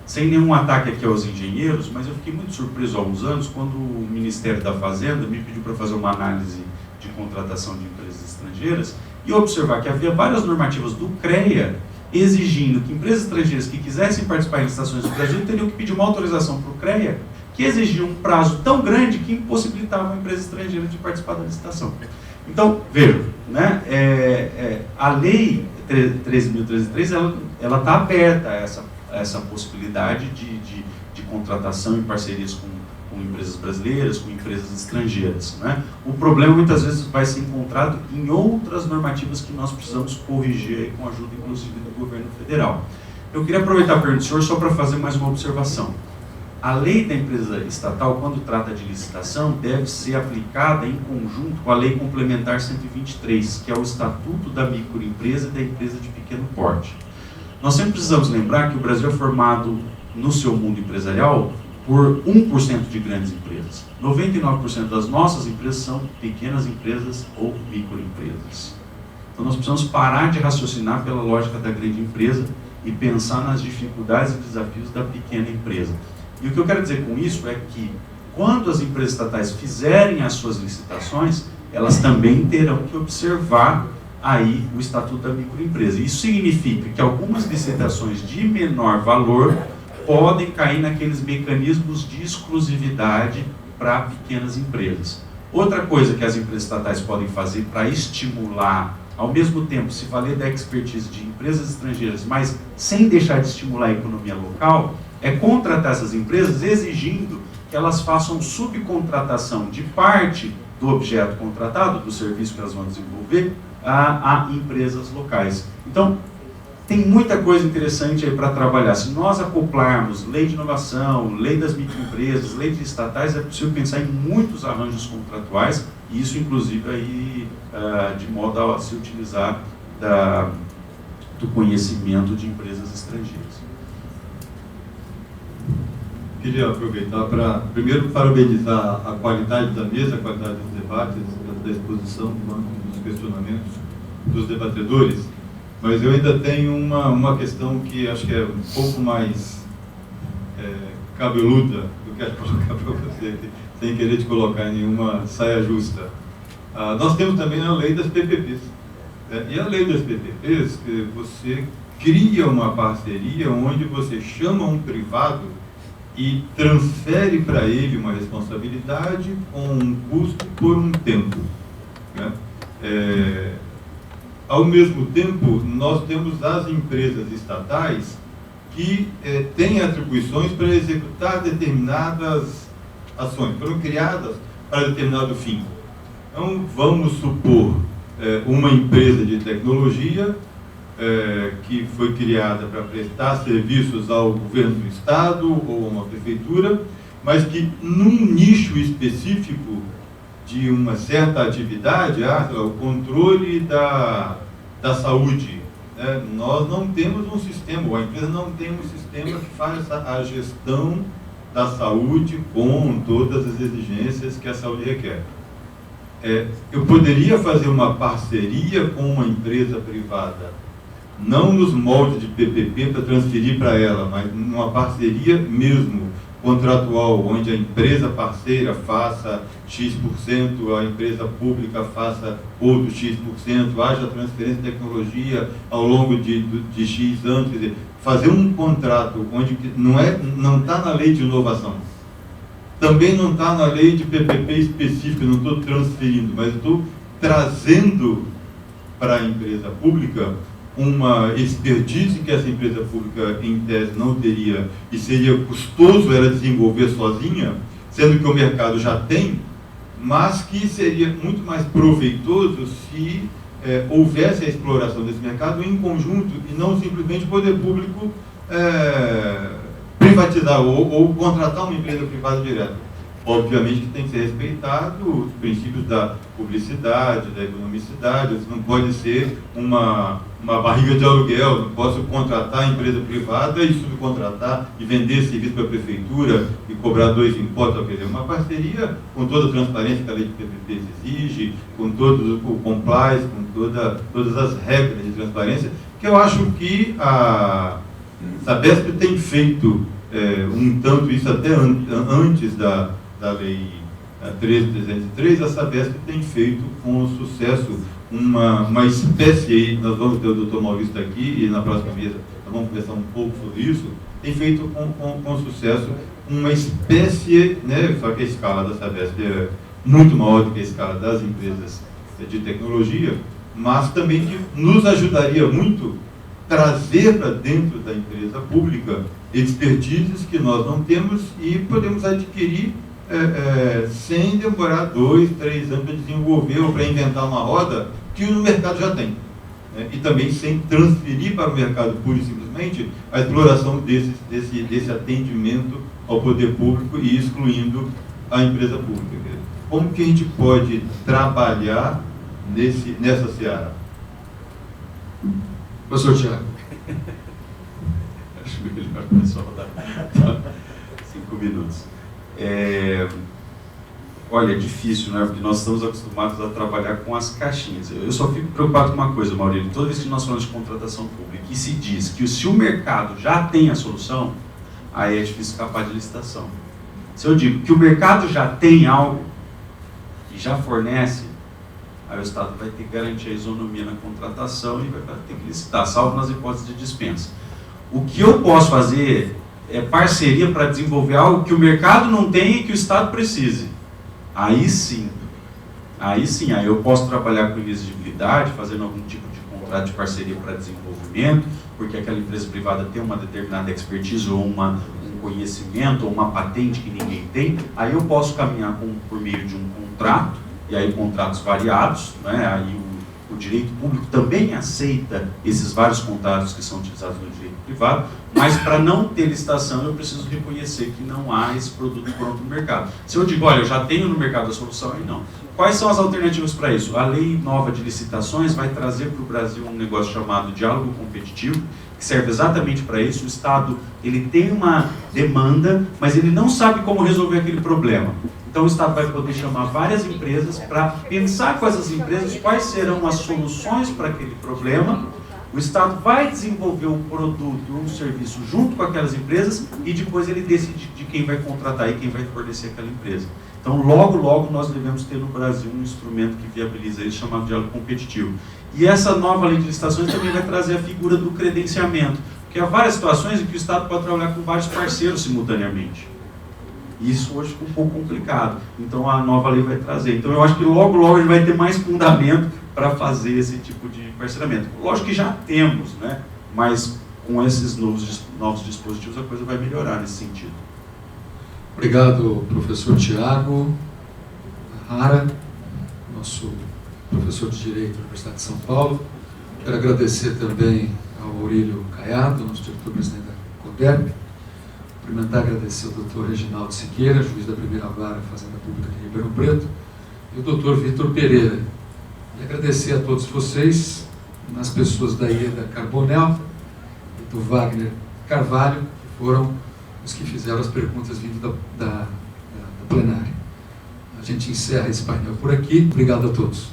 Sem nenhum ataque aqui aos engenheiros, mas eu fiquei muito surpreso há uns anos quando o Ministério da Fazenda me pediu para fazer uma análise de contratação de empresas estrangeiras e observar que havia várias normativas do CREA exigindo que empresas estrangeiras que quisessem participar em licitações do Brasil teriam que pedir uma autorização para o CREA que exigia um prazo tão grande que impossibilitava a empresa estrangeira de participar da licitação. Então, vejam, né, a Lei 13.303 ela está aberta a essa possibilidade de contratação em parcerias com empresas brasileiras, com empresas estrangeiras, né? O problema muitas vezes vai ser encontrado em outras normativas que nós precisamos corrigir aí, com a ajuda inclusive do governo federal. Eu queria aproveitar a pergunta do senhor só para fazer mais uma observação. A lei da empresa estatal, quando trata de licitação, deve ser aplicada em conjunto com a Lei Complementar 123, que é o Estatuto da Microempresa e da Empresa de Pequeno Porte. Nós sempre precisamos lembrar que o Brasil é formado, no seu mundo empresarial, por 1% de grandes empresas. 99% das nossas empresas são pequenas empresas ou microempresas. Então nós precisamos parar de raciocinar pela lógica da grande empresa e pensar nas dificuldades e desafios da pequena empresa. E o que eu quero dizer com isso é que, quando as empresas estatais fizerem as suas licitações, elas também terão que observar aí o Estatuto da Microempresa. Isso significa que algumas licitações de menor valor podem cair naqueles mecanismos de exclusividade para pequenas empresas. Outra coisa que as empresas estatais podem fazer para estimular, ao mesmo tempo se valer da expertise de empresas estrangeiras, mas sem deixar de estimular a economia local, é contratar essas empresas exigindo que elas façam subcontratação de parte do objeto contratado, do serviço que elas vão desenvolver, a empresas locais. Então, tem muita coisa interessante aí para trabalhar. Se nós acoplarmos lei de inovação, lei das microempresas, lei de estatais, é possível pensar em muitos arranjos contratuais, e isso inclusive aí, de modo a se utilizar do conhecimento de empresas estrangeiras. Queria aproveitar para, primeiro, parabenizar a qualidade da mesa, a qualidade dos debates, da exposição, dos questionamentos dos debatedores, mas eu ainda tenho uma questão que acho que é um pouco mais cabeluda, que eu quero colocar para você aqui, sem querer te colocar em nenhuma saia justa. Nós temos também a lei das PPPs. E a lei das PPPs, que você cria uma parceria onde você chama um privado e transfere para ele uma responsabilidade com um custo por um tempo, né? Ao mesmo tempo, nós temos as empresas estatais que têm atribuições para executar determinadas ações, foram criadas para determinado fim. Então, vamos supor uma empresa de tecnologia que foi criada para prestar serviços ao governo do estado ou a uma prefeitura, mas que num nicho específico de uma certa atividade, o controle da saúde, né? Nós não temos um sistema, ou a empresa não tem um sistema que faz a gestão da saúde com todas as exigências que a saúde requer. Eu poderia fazer uma parceria com uma empresa privada, não nos moldes de PPP para transferir para ela, mas numa parceria mesmo, contratual, onde a empresa parceira faça X%, a empresa pública faça outro X%, haja transferência de tecnologia ao longo de X anos, quer dizer, fazer um contrato onde não está na lei de inovação, também não está na lei de PPP específica, não estou transferindo, mas estou trazendo para a empresa pública uma expertise que essa empresa pública, em tese, não teria e seria custoso ela desenvolver sozinha, sendo que o mercado já tem, mas que seria muito mais proveitoso se houvesse a exploração desse mercado em conjunto e não simplesmente o poder público privatizar ou contratar uma empresa privada direto. Obviamente que tem que ser respeitado os princípios da publicidade, da economicidade. Isso não pode ser uma barriga de aluguel. Não posso contratar a empresa privada e subcontratar e vender serviço para a prefeitura e cobrar 2 impostos. Quer dizer, uma parceria com toda a transparência que a lei de PPP exige, com todo o compliance, com todas as regras de transparência, que eu acho que a Sabesp tem feito um tanto isso até antes da Lei 13.303, a Sabesp tem feito com sucesso uma espécie, aí, nós vamos ter o Dr. Maurício aqui, e na próxima mesa nós vamos conversar um pouco sobre isso, tem feito com sucesso uma espécie, né, só que a escala da Sabesp é muito maior do que a escala das empresas de tecnologia, mas também que nos ajudaria muito trazer para dentro da empresa pública expertises que nós não temos e podemos adquirir sem demorar 2, 3 anos para desenvolver ou para inventar uma roda que no mercado já tem. E também sem transferir para o mercado pura e simplesmente a exploração desse atendimento ao poder público e excluindo a empresa pública. Como que a gente pode trabalhar nessa seara? Professor Tiago. Acho melhor o pessoal dar 5 minutos. Olha, é difícil, né? Porque nós estamos acostumados a trabalhar com as caixinhas. Eu só fico preocupado com uma coisa, Maurílio. Toda vez que nós falamos de contratação pública e se diz que se o mercado já tem a solução, aí é difícil escapar de licitação. Se eu digo que o mercado já tem algo e já fornece, aí o Estado vai ter que garantir a isonomia na contratação e vai ter que licitar, salvo nas hipóteses de dispensa. O que eu posso fazer é parceria para desenvolver algo que o mercado não tem e que o Estado precise. Aí sim, aí eu posso trabalhar com exigibilidade, fazendo algum tipo de contrato de parceria para desenvolvimento, porque aquela empresa privada tem uma determinada expertise ou um conhecimento ou uma patente que ninguém tem. Aí eu posso caminhar por meio de um contrato, e aí contratos variados, né? Aí o direito público também aceita esses vários contratos que são utilizados no direito privado, mas para não ter licitação eu preciso reconhecer que não há esse produto pronto no mercado. Se eu digo, olha, eu já tenho no mercado a solução, aí não. Quais são as alternativas para isso? A lei nova de licitações vai trazer para o Brasil um negócio chamado diálogo competitivo, que serve exatamente para isso. O Estado ele tem uma demanda, mas ele não sabe como resolver aquele problema. Então o Estado vai poder chamar várias empresas para pensar com essas empresas quais serão as soluções para aquele problema. O Estado vai desenvolver um produto ou um serviço junto com aquelas empresas e depois ele decide de quem vai contratar e quem vai fornecer aquela empresa. Então logo nós devemos ter no Brasil um instrumento que viabiliza isso, chamado diálogo competitivo. E essa nova lei de licitações também vai trazer a figura do credenciamento, porque há várias situações em que o Estado pode trabalhar com vários parceiros simultaneamente. Isso hoje fica um pouco complicado. Então a nova lei vai trazer. Então eu acho que logo a gente vai ter mais fundamento para fazer esse tipo de parceramento. Lógico que já temos, né? Mas com esses novos dispositivos a coisa vai melhorar nesse sentido. Obrigado, professor Tiago Hara, nosso professor de Direito da Universidade de São Paulo. Quero agradecer também ao Aurélio Caiado, nosso diretor-presidente da CODERP. Cumprimentar e agradecer ao doutor Reginaldo Siqueira, juiz da primeira vara Fazenda Pública de Ribeirão Preto, e o doutor Vitor Pereira. E agradecer a todos vocês, nas pessoas da Ieda Carbonel e do Wagner Carvalho, que foram os que fizeram as perguntas vindo da plenária. A gente encerra esse painel por aqui. Obrigado a todos.